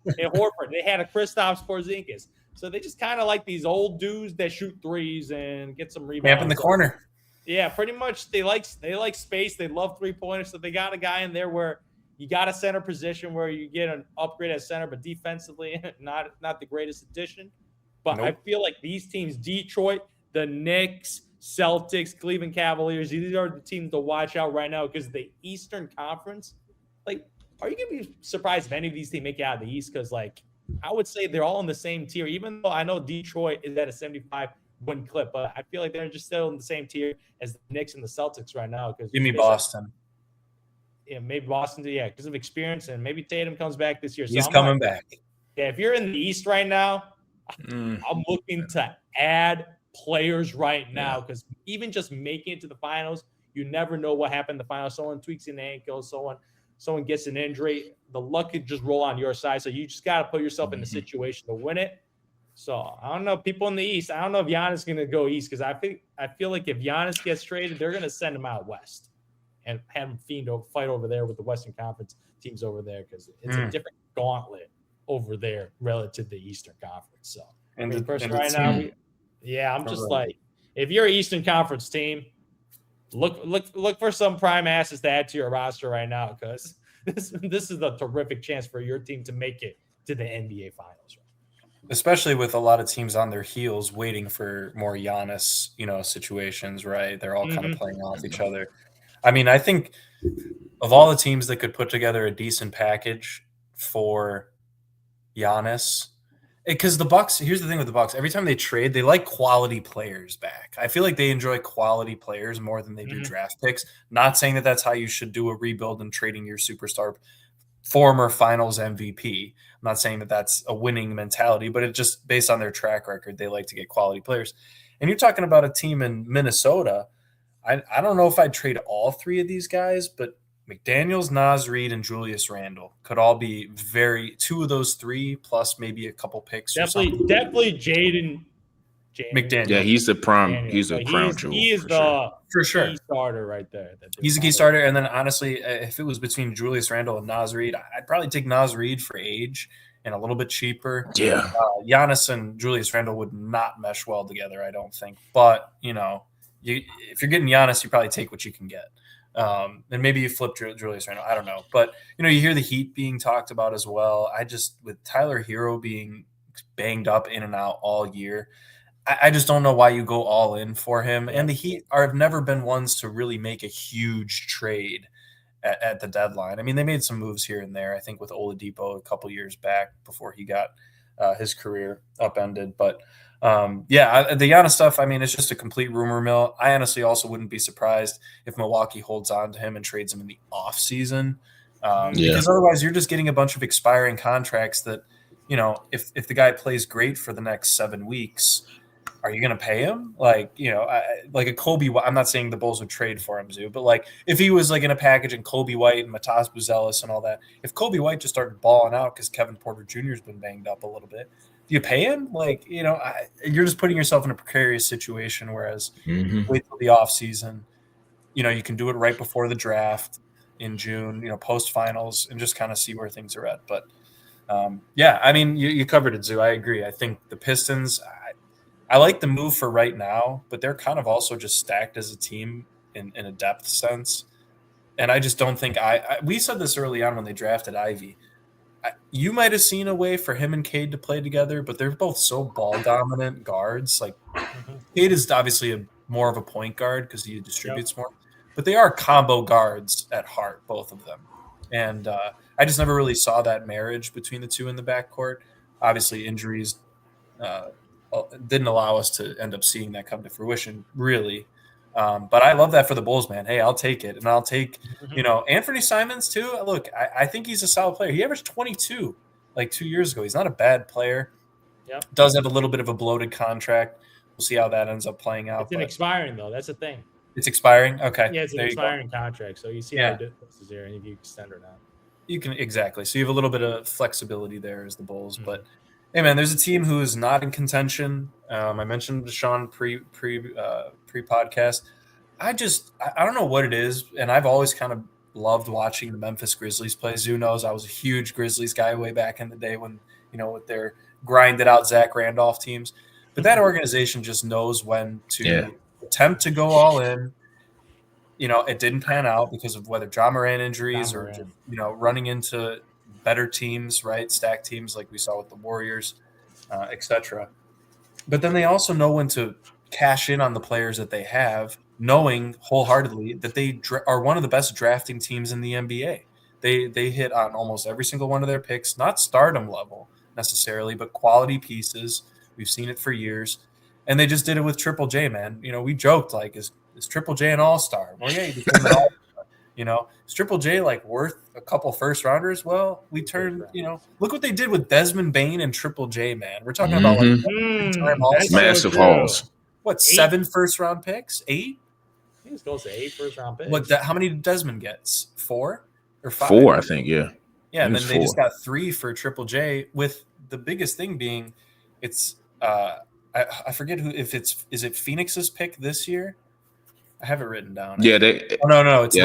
Speaker 3: Horford. They had a Kristaps Porzingis. So they just kind of like these old dudes that shoot threes and get some rebounds.
Speaker 2: Camp in the corner.
Speaker 3: Yeah, pretty much. They like space. They love 3-pointers. So they got a guy in there where you got a center position where you get an upgrade at center, but defensively not the greatest addition. But nope. I feel like these teams, Detroit, the Knicks, Celtics, Cleveland Cavaliers, these are the teams to watch out right now because the Eastern Conference, like, are you going to be surprised if any of these teams make it out of the East? Because, like, I would say they're all in the same tier, even though I know Detroit is at a 75-win clip, but I feel like they're just still in the same tier as the Knicks and the Celtics right now.
Speaker 2: Give me Boston.
Speaker 3: Yeah, maybe Boston, because of experience, and maybe Tatum comes back this year.
Speaker 2: So He's coming back.
Speaker 3: Yeah, if you're in the East right now, I'm looking to add players right now because even just making it to the finals, you never know what happened in the finals. Someone tweaks an ankle, someone gets an injury. The luck could just roll on your side. So you just got to put yourself in the situation to win it. So I don't know, people in the East. I don't know if Giannis is going to go East because I feel like if Giannis gets traded, they're going to send him out West and have him fight over there with the Western Conference teams over there because it's a different gauntlet over there relative to the Eastern Conference. So I'm just like, if you're an Eastern Conference team, look for some prime asses to add to your roster right now because this is a terrific chance for your team to make it to the NBA Finals.
Speaker 2: Especially with a lot of teams on their heels waiting for more Giannis, situations, right? They're all kind of playing off each other. I mean, I think of all the teams that could put together a decent package for Giannis, because the Bucks, here's the thing with the Bucks, every time they trade, they like quality players back. I feel like they enjoy quality players more than they do draft picks. Not saying that that's how you should do a rebuild and trading your superstar former finals MVP. I'm not saying that that's a winning mentality, but it just based on their track record, they like to get quality players. And you're talking about a team in Minnesota. I don't know if I'd trade all three of these guys, but McDaniels, Naz Reid, and Julius Randle could all be two of those three plus maybe a couple picks.
Speaker 3: Definitely Jaden
Speaker 2: McDaniels.
Speaker 1: Yeah, he's the prime. He's the crown jewel.
Speaker 3: He is
Speaker 2: for sure
Speaker 3: key starter right there.
Speaker 2: He's a key starter. And then honestly, if it was between Julius Randle and Naz Reid, I'd probably take Naz Reid for age and a little bit cheaper.
Speaker 1: Yeah.
Speaker 2: Giannis and Julius Randle would not mesh well together, I don't think. But, if you're getting Giannis, you probably take what you can get. And maybe you flip Julius Randle. I don't know. But, you hear the Heat being talked about as well. With Tyler Hero being banged up in and out all year, I just don't know why you go all in for him. And the Heat have never been ones to really make a huge trade at the deadline. I mean, they made some moves here and there, I think with Oladipo a couple years back before he got his career upended. But, the Giannis stuff, I mean, it's just a complete rumor mill. I honestly also wouldn't be surprised if Milwaukee holds on to him and trades him in the offseason. Because otherwise you're just getting a bunch of expiring contracts that, if the guy plays great for the next 7 weeks, are you going to pay him? Like a Kobe White. I'm not saying the Bulls would trade for him, Zoo, but like if he was like in a package and Kobe White and Matas Buzelis and all that, if Kobe White just started balling out because Kevin Porter Jr. has been banged up a little bit, do you pay him? Like, you're just putting yourself in a precarious situation. Whereas wait till the off season, you can do it right before the draft in June, post finals and just kind of see where things are at. But I mean, you covered it, Zoo. I agree. I think the Pistons, I like the move for right now, but they're kind of also just stacked as a team in a depth sense. And I just don't think we said this early on when they drafted Ivy. You might have seen a way for him and Cade to play together, but they're both so ball dominant guards. Like Cade is obviously more of a point guard because he distributes more, but they are combo guards at heart, both of them. And I just never really saw that marriage between the two in the backcourt. Obviously, injuries didn't allow us to end up seeing that come to fruition, really. But I love that for the Bulls, man. Hey, I'll take it. And I'll take, Anthony Simons too. Look, I think he's a solid player. He averaged 22 like 2 years ago. He's not a bad player.
Speaker 3: Yeah.
Speaker 2: Does have a little bit of a bloated contract. We'll see how that ends up playing out.
Speaker 3: It's expiring though. That's the thing.
Speaker 2: It's expiring. Okay.
Speaker 3: Yeah, it's an expiring contract. So you see how it is there and if you extend or not.
Speaker 2: You can exactly. So you have a little bit of flexibility there as the Bulls, but hey man, there's a team who is not in contention. I mentioned Deshaun pre podcast. I don't know what it is, and I've always kind of loved watching the Memphis Grizzlies play. Zoo knows I was a huge Grizzlies guy way back in the day when, with their grinded out Zach Randolph teams. But that organization just knows when to attempt to go all in. It didn't pan out because of whether Ja Morant injuries or just, running into better teams, right? Stacked teams like we saw with the Warriors, etc. But then they also know when to cash in on the players that they have, knowing wholeheartedly that they are one of the best drafting teams in the NBA. They hit on almost every single one of their picks, not stardom level necessarily, but quality pieces. We've seen it for years. And they just did it with Triple J, man. We joked like, is Triple J an all-star? Well, yeah, he became an all-star. Is Triple J like worth a couple first rounders? Well, we turned, look what they did with Desmond Bane and Triple J, man. We're talking about like
Speaker 1: massive hauls.
Speaker 2: What, 7 first-round picks? 8?
Speaker 3: I think it's close to 8 first-round picks.
Speaker 2: How many did Desmond get? 4 or 5?
Speaker 1: 4, I think, yeah.
Speaker 2: Yeah, and then they just got 3 for Triple J, with the biggest thing being it's I forget is it Phoenix's pick this year? I have it written down.
Speaker 1: Yeah,
Speaker 2: no, it's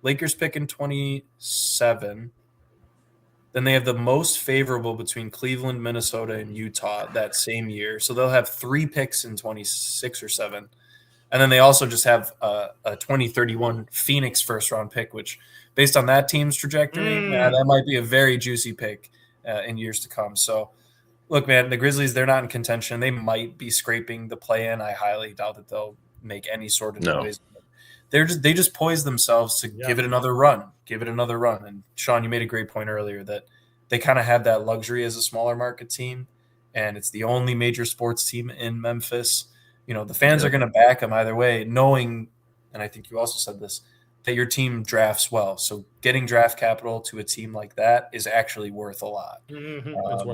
Speaker 2: Lakers pick in 27. Then they have the most favorable between Cleveland, Minnesota, and Utah that same year. So they'll have 3 picks in 26 or 7. And then they also just have a 2031 Phoenix first-round pick, which, based on that team's trajectory, that might be a very juicy pick in years to come. So, look, man, the Grizzlies, they're not in contention. They might be scraping the play-in. I highly doubt that they'll make any sort of noise. They just poise themselves to give it another run. And Sean, you made a great point earlier that they kind of have that luxury as a smaller market team, and it's the only major sports team in Memphis. The fans are going to back them either way, knowing, and I think you also said this, that your team drafts well. So getting draft capital to a team like that is actually worth a lot.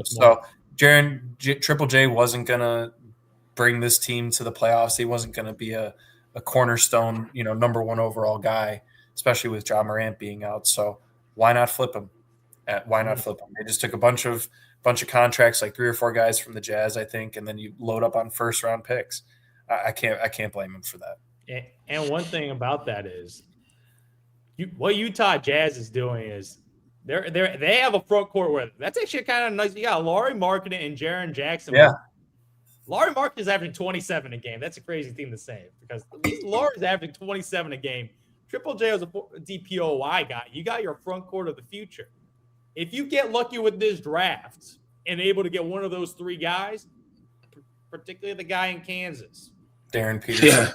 Speaker 2: So Triple J wasn't going to bring this team to the playoffs. He wasn't going to be a cornerstone, number 1 overall guy, especially with Ja Morant being out. So why not flip him? They just took a bunch of contracts, like 3 or 4 guys from the Jazz, I think, and then you load up on first-round picks. I can't blame him for that.
Speaker 3: And one thing about that is, what Utah Jazz is doing is they have a front court where that's actually kind of nice. You got Lauri Markkanen and Jaren Jackson.
Speaker 2: Yeah.
Speaker 3: Lauri Markkanen is averaging 27 a game. That's a crazy thing to say, because Lauri's averaging 27 a game. Triple J was a DPOY guy. You got your front court of the future. If you get lucky with this draft and able to get one of those 3 guys, particularly the guy in Kansas,
Speaker 2: Darren Peterson.
Speaker 1: Yeah.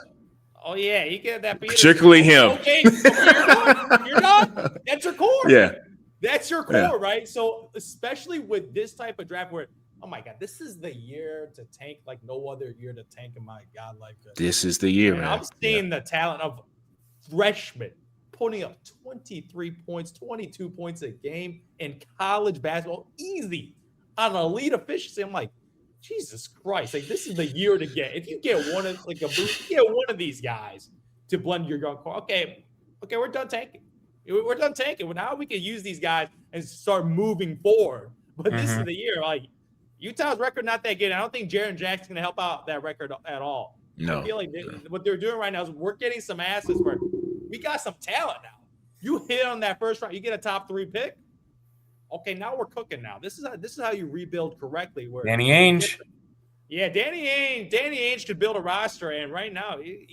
Speaker 3: Oh, yeah, you get that.
Speaker 1: Particularly him.
Speaker 3: Okay, you're done. That's your core.
Speaker 1: Yeah.
Speaker 3: That's your core, right? So, especially with this type of draft where, oh, my God, this is the year to tank like no other year to tank in my God.
Speaker 1: This is the year, man.
Speaker 3: I'm seeing the talent of freshmen putting up 23 points, 22 points a game in college basketball, easy, on elite efficiency. I'm like, Jesus Christ! This is the year to get. If you get one of these guys to blend your young core, okay, we're done tanking. We're done tanking. Well, now we can use these guys and start moving forward. But this is the year. Utah's record not that good. I don't think Jaren Jackson's going to help out that record at all.
Speaker 1: No.
Speaker 3: I feel like what they're doing right now is we're getting some assets where we got some talent now. You hit on that first round, you get a top 3 pick. Okay, now we're cooking. Now this is how you rebuild correctly. Where
Speaker 2: Danny Ainge.
Speaker 3: Yeah, Danny Ainge could build a roster, and right now you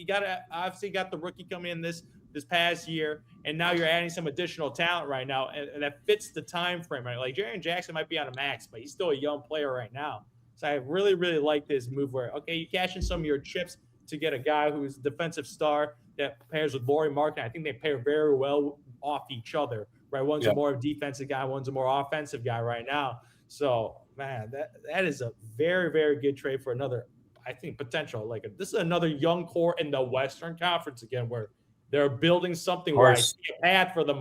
Speaker 3: obviously got the rookie coming in this past year, and now you're adding some additional talent right now, and that fits the time frame. Right, like Jaren Jackson might be on a max, but he's still a young player right now. So I really, really like this move where you cash in some of your chips to get a guy who's a defensive star that pairs with Lauri Markkanen. I think they pair very well off each other. Right, one's a more defensive guy, one's a more offensive guy right now. So, man, that is a very, very good trade for another, I think, potential. This is another young core in the Western Conference again, where they're building something where I see a path for them.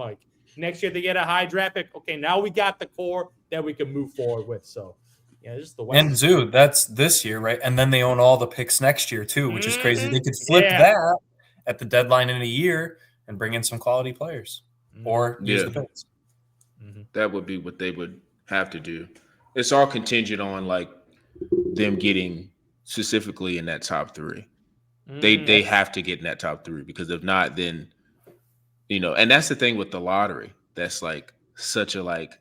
Speaker 3: Next year they get a high draft pick. Okay, now we got the core that we can move forward with. So, just the Western.
Speaker 2: And Zoo, that's this year, right? And then they own all the picks next year too, which is crazy. They could flip that at the deadline in a year and bring in some quality players. Or use the picks.
Speaker 1: That would be what they would have to do. It's all contingent on them getting specifically in that top 3. They have to get in that top 3, because if not, then And that's the thing with the lottery. That's like such a like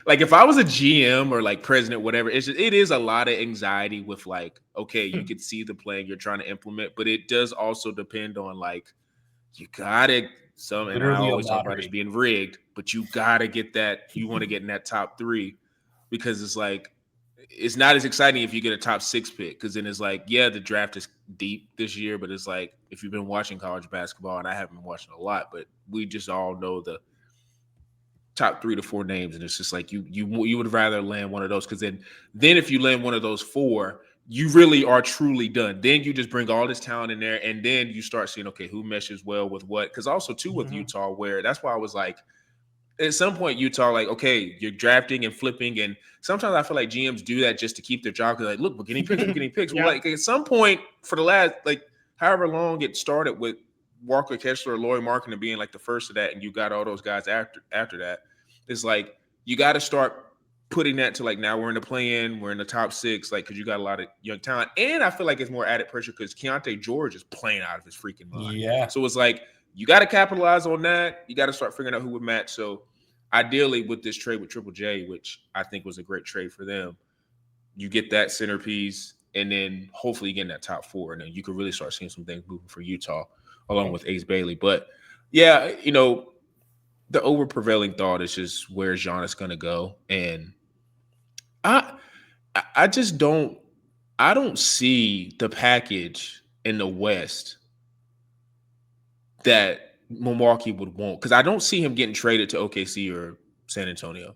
Speaker 1: like if I was a GM or like president, whatever, it is a lot of anxiety with like, okay, you can see the plan you're trying to implement, but it does also depend on like you gotta and I
Speaker 2: Literally a
Speaker 1: always talk about this
Speaker 2: lottery.
Speaker 1: being rigged, but you gotta get that. You want to get in that top 3 because it's like it's not as exciting if you get a top 6 pick because then it's like, yeah, the draft is deep this year, but it's like if you've been watching college basketball, and I haven't been watching a lot, but we just all know the top 3 to 4 names, and it's just like you would rather land one of those because then if you land one of those 4, you really are truly done. Then you just bring all this talent in there, and then you start seeing, okay, who meshes well with what. Because also too with Utah, where that's why I was like, at some point Utah, like, okay, you're drafting and flipping, and sometimes I feel like GMs do that just to keep their job. Because like, look, we're getting picks.
Speaker 3: Yeah.
Speaker 1: Well, like at some point for the last like however long it started with Walker Kessler, Laurie Markkinen being like the first of that, and you got all those guys after that. It's like you got to start putting that to like now we're in the play-in, we're in the top 6, like because you got a lot of young talent, and I feel like it's more added pressure because Keontae George is playing out of his freaking mind.
Speaker 2: Yeah.
Speaker 1: So it's like you got to capitalize on that. You got to start figuring out who would match. So ideally, with this trade with Triple J, which I think was a great trade for them, you get that centerpiece, and then hopefully you get in that top 4, and then you can really start seeing some things moving for Utah along with Ace Bailey. But yeah, the over prevailing thought is just where's Giannis going to go, and I just don't see the package in the West that Milwaukee would want because I don't see him getting traded to OKC or San Antonio.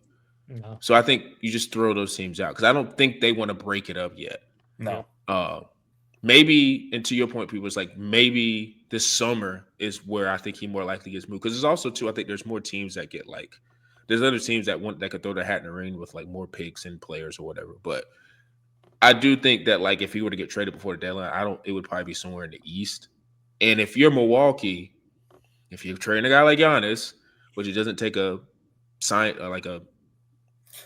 Speaker 3: No.
Speaker 1: So I think you just throw those teams out because I don't think they want to break it up yet.
Speaker 2: No.
Speaker 1: Maybe, and to your point, people, it's like maybe this summer is where I think he more likely gets moved because there's also too. I think there's more teams that get like there's other teams that could throw their hat in the ring with like more picks and players or whatever. But I do think that like if he were to get traded before the deadline, it would probably be somewhere in the East. And if you're Milwaukee, if you're trading a guy like Giannis, which it doesn't take a like a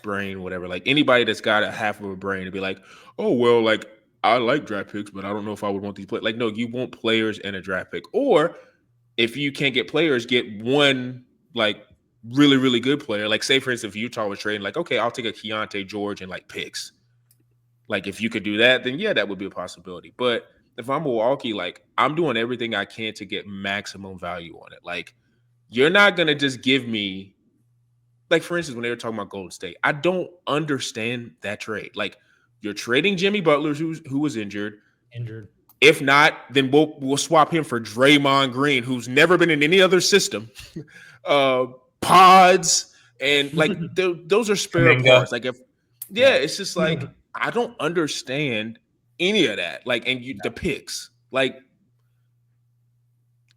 Speaker 1: brain, whatever, like anybody that's got a half of a brain to be like, oh well, like I like draft picks, but I don't know if I would want these players. Like, no, you want players and a draft pick. Or if you can't get players, get one like really, really good player. Like, say for instance, if Utah was trading, like, okay, I'll take a Keontae George and like picks. Like, if you could do that, then yeah, that would be a possibility. But if I'm Milwaukee, like I'm doing everything I can to get maximum value on it. Like, you're not gonna just give me, like, for instance, when they were talking about Golden State, I don't understand that trade. Like, you're trading Jimmy Butler, who was injured. If not, then we'll swap him for Draymond Green, who's never been in any other system. Pods and like those are spare parts. Like it's just like I don't understand any of that. Like, and the picks, like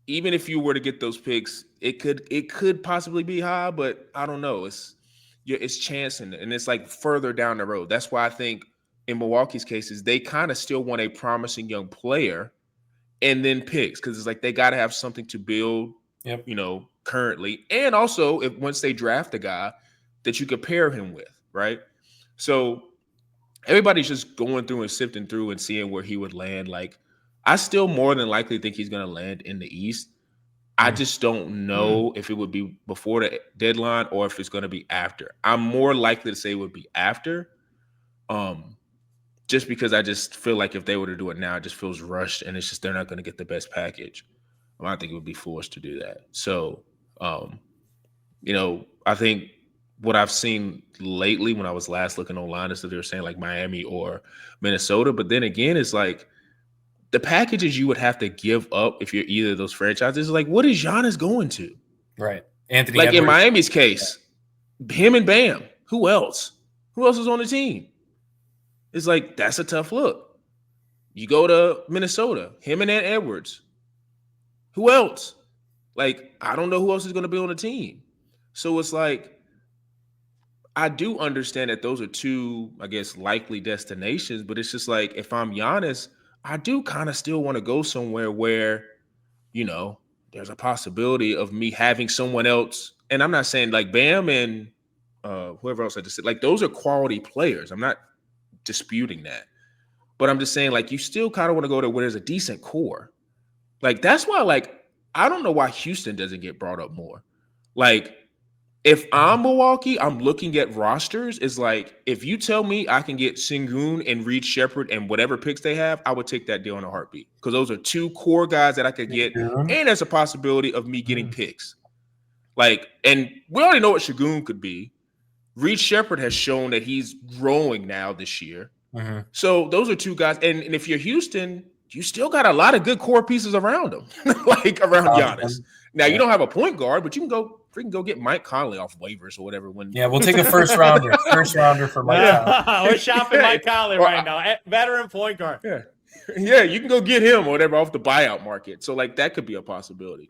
Speaker 1: even if you were to get those picks, it could possibly be high, but I don't know. It's chancing, and it's like further down the road. That's why I think in Milwaukee's cases, they kind of still want a promising young player and then picks because it's like they got to have something to build, currently. And also, if once they draft a guy that you could pair him with, right? So everybody's just going through and sifting through and seeing where he would land. Like, I still more than likely think he's going to land in the East. I just don't know if it would be before the deadline or if it's going to be after. I'm more likely to say it would be after. Just because I just feel like if they were to do it now, it just feels rushed, and it's just they're not going to get the best package. I think it would be foolish to do that. So, I think what I've seen lately when I was last looking online is that they were saying like Miami or Minnesota, but then again, it's like the packages you would have to give up if you're either of those franchises is like, what is Giannis going to?
Speaker 2: Right. Anthony
Speaker 1: like
Speaker 2: Edwards.
Speaker 1: In Miami's case, him and Bam. Who else? Who else is on the team? It's like, that's a tough look. You go to Minnesota, him and Edwards. Who else? Like, I don't know who else is going to be on the team. So it's like, I do understand that those are two, I guess, likely destinations, but it's just like, if I'm Giannis, I do kind of still want to go somewhere where, there's a possibility of me having someone else. And I'm not saying like Bam and whoever else I just said, like those are quality players. I'm not disputing that, but I'm just saying like you still kind of want to go to where there's a decent core. Like that's why like I don't know why Houston doesn't get brought up more. Like, if I'm Milwaukee, I'm looking at rosters. It's like, if you tell me I can get Sengun and Reed Shepherd and whatever picks they have, I would take that deal in a heartbeat. Because those are two core guys that I could get. And there's a possibility of me getting picks. Like, and we already know what Sengun could be. Reed Shepherd has shown that he's growing now this year. So those are two guys. And if you're Houston, you still got a lot of good core pieces around them, like around Giannis. Now, you don't have a point guard, but you can go freaking go get Mike Conley off waivers or whatever.
Speaker 2: We'll take a first rounder for Mike Conley.
Speaker 3: We're shopping Mike Conley right now. Veteran point guard.
Speaker 1: Yeah, you can go get him or whatever off the buyout market. So, like, that could be a possibility.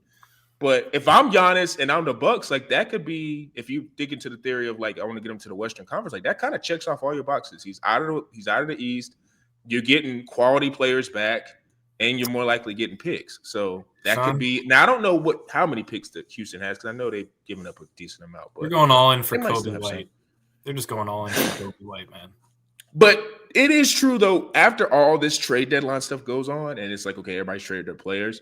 Speaker 1: But if I'm Giannis and I'm the Bucks, like, that could be, if you dig into the theory of, like, I want to get him to the Western Conference, like, that kind of checks off all your boxes. He's out of the East. You're getting quality players back, and you're more likely getting picks. So that could be. Now, I don't know how many picks that Houston has, because I know they've given up a decent amount. But
Speaker 2: they're going all in for Kobe White. They're just going all in for Kobe White, man.
Speaker 1: But it is true, though, after all this trade deadline stuff goes on, and it's like, okay, everybody's traded their players.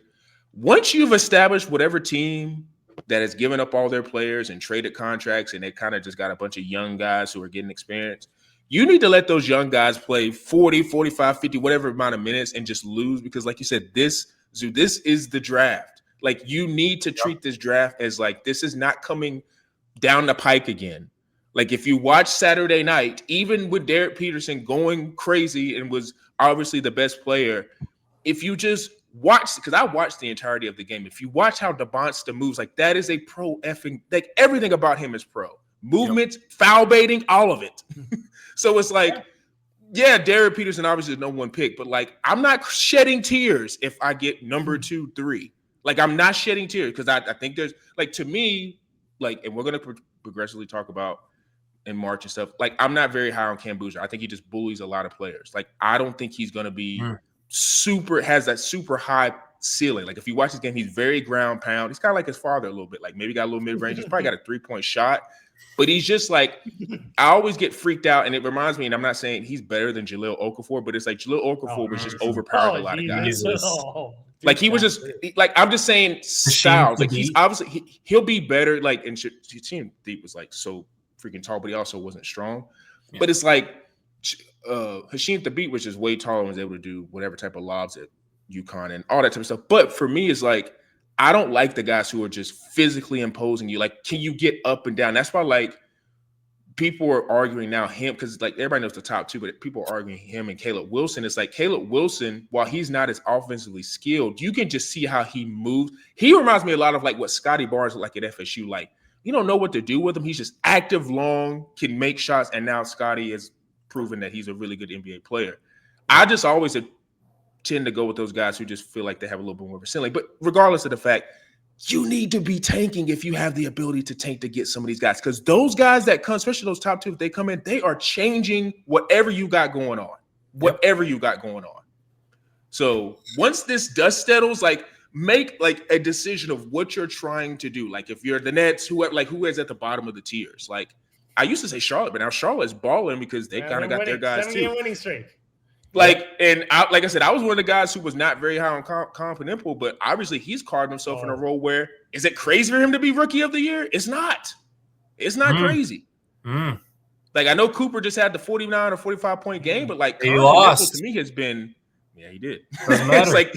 Speaker 1: Once you've established whatever team that has given up all their players and traded contracts, and they kind of just got a bunch of young guys who are getting experience, you need to let those young guys play 40, 45, 50, whatever amount of minutes and just lose, because like you said, this is the draft. Like, you need to treat this draft as like, this is not coming down the pike again. Like, if you watch Saturday night, even with Derek Peterson going crazy and was obviously the best player, if you just watch, because I watched the entirety of the game, if you watch how DeBonsta moves, like, that is a pro effing, like, everything about him is pro. Movements, foul baiting, all of it. So it's like, yeah, Derek Peterson obviously is no one pick, but like, I'm not shedding tears if I get number 2, 3. Like, I'm not shedding tears because I think there's, like, to me, like, and we're going to progressively talk about in March and stuff. Like, I'm not very high on Cam Boozer. I think he just bullies a lot of players. Like, I don't think he's going to be has that super high ceiling. Like, if you watch this game, he's very ground pound. He's kind of like his father a little bit. Like, maybe got a little mid-range. He's probably got a 3-point shot. But he's just like, I always get freaked out, and it reminds me, and I'm not saying he's better than Jahlil Okafor, but it's like Jahlil Okafor was just overpowered a lot of guys. Like, he was just like, I'm just saying styles. Like, he's obviously he'll be better. Like, and Hasheem Thabeet was like so freaking tall, but he also wasn't strong. Yeah. But it's like Hasheem Thabeet was just way taller and was able to do whatever type of lobs at UConn and all that type of stuff. But for me, it's like, I don't like the guys who are just physically imposing you. Like, can you get up and down? That's why, like, people are arguing now him, because, like, everybody knows the top two, but people are arguing him and Caleb Wilson. It's like, Caleb Wilson, while he's not as offensively skilled, you can just see how he moves. He reminds me a lot of, like, what Scotty Barnes looked like at FSU. Like, you don't know what to do with him. He's just active, long, can make shots, and now Scotty has proven that he's a really good NBA player. I just always tend to go with those guys who just feel like they have a little bit more of a ceiling. But regardless of the fact, you need to be tanking if you have the ability to tank to get some of these guys, because those guys that come, especially those top two, if they come in, they are changing whatever you got going on. So once this dust settles, like, make like a decision of what you're trying to do. Like, if you're the Nets, who is at the bottom of the tiers. Like, I used to say Charlotte, but now Charlotte's balling because they kind of got their guys too.
Speaker 3: 7-game winning streak.
Speaker 1: Like, and like I said, I was one of the guys who was not very high on Confidential, but obviously he's carved himself in a role where, is it crazy for him to be Rookie of the Year? It's not. It's not crazy. Like, I know Cooper just had the 49 or 45-point game, but like,
Speaker 2: he lost.
Speaker 1: To me has been, yeah, he did.
Speaker 2: It's
Speaker 1: like,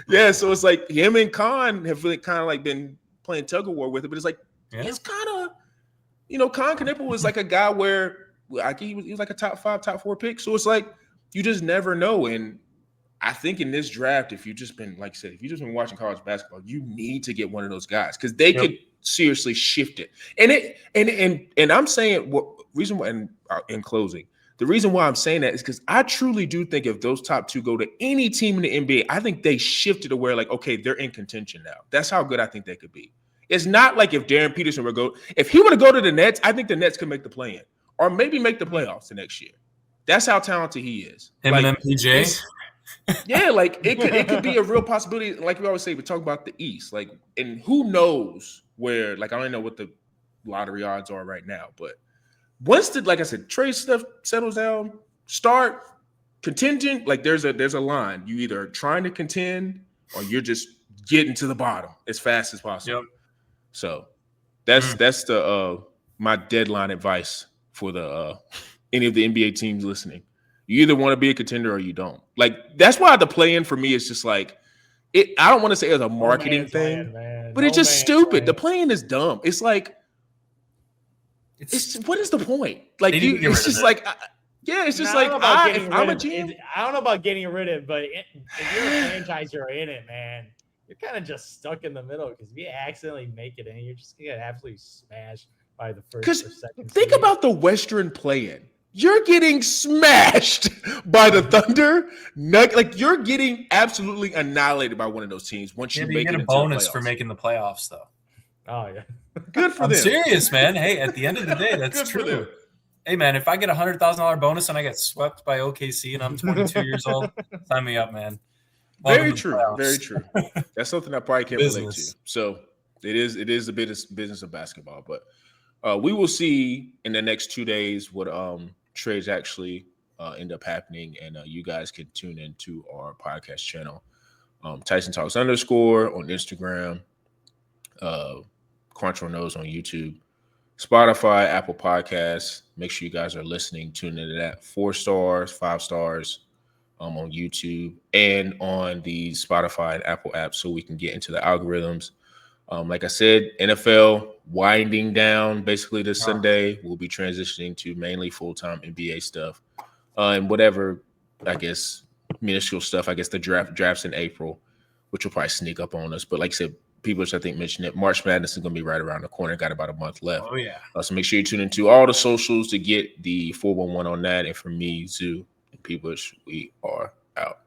Speaker 1: yeah, so it's like him and Khan have really kind of like been playing tug of war with it, but it's like, it's kind of, Khan Knippel was like a guy where he was like a top 5, top 4 pick. So it's like, you just never know. And I think in this draft, if you've just been, like I said, if you've just been watching college basketball, you need to get one of those guys, because they could seriously shift it. And I'm saying reason why, and in closing, the reason why I'm saying that is because I truly do think if those top two go to any team in the NBA, I think they shifted to where, like, okay, they're in contention now. That's how good I think they could be. It's not like if Darren Peterson were if he were to go to the Nets, I think the Nets could make the play-in or maybe make the playoffs the next year. That's how talented he is.
Speaker 2: Him and MPJ.
Speaker 1: Yeah, like it could be a real possibility. Like we always say, we talk about the East, like, and who knows where, like, I don't know what the lottery odds are right now, but once like I said, trade stuff settles down, start contingent, like there's a line. You either are trying to contend or you're just getting to the bottom as fast as possible.
Speaker 2: Yep.
Speaker 1: So that's the my deadline advice for the any of the NBA teams listening. You either want to be a contender or you don't. Like that's why the play-in for me is just like it. I don't want to say it's a marketing thing, but it's just stupid. The play-in is dumb. It's like it's what is the point? Like it's just like. Yeah, it's just like if I'm a GM.
Speaker 3: I don't know about getting rid of it, but if you're a franchise, you're in it, man. You're kind of just stuck in the middle because if you accidentally make it in, you're just gonna get absolutely smashed by the first or second.
Speaker 1: Think about the Western play-in. You're getting smashed by the Thunder. Like you're getting absolutely annihilated by one of those teams once you make it into the playoffs.
Speaker 2: You get a bonus for making the playoffs, though.
Speaker 3: Oh yeah,
Speaker 1: good for them.
Speaker 2: I'm serious, man. Hey, at the end of the day, that's true. Hey, man, if I get $100,000 bonus and I get swept by OKC and I'm 22 years old, sign me up, man.
Speaker 1: Very true. Very true. That's something I probably can't relate to. So it is a business of basketball. But we will see in the next 2 days what trades actually end up happening. And you guys can tune into our podcast channel, Tyson Talks _ on Instagram, Crunchroll Knows on YouTube, Spotify, Apple Podcasts. Make sure you guys are listening, tune into that. 4 stars, 5 stars on YouTube and on the Spotify and Apple apps so we can get into the algorithms. Like I said, NFL winding down basically this Sunday. We'll be transitioning to mainly full-time NBA stuff and whatever, I guess, minuscule stuff. I guess the drafts in April, which will probably sneak up on us. But like I said, people I think mentioned it. March Madness is going to be right around the corner. Got about a month left.
Speaker 2: Oh, yeah.
Speaker 1: So make sure you tune into all the socials to get the 411 on that. And for me, Zoo and Peebush, we are out.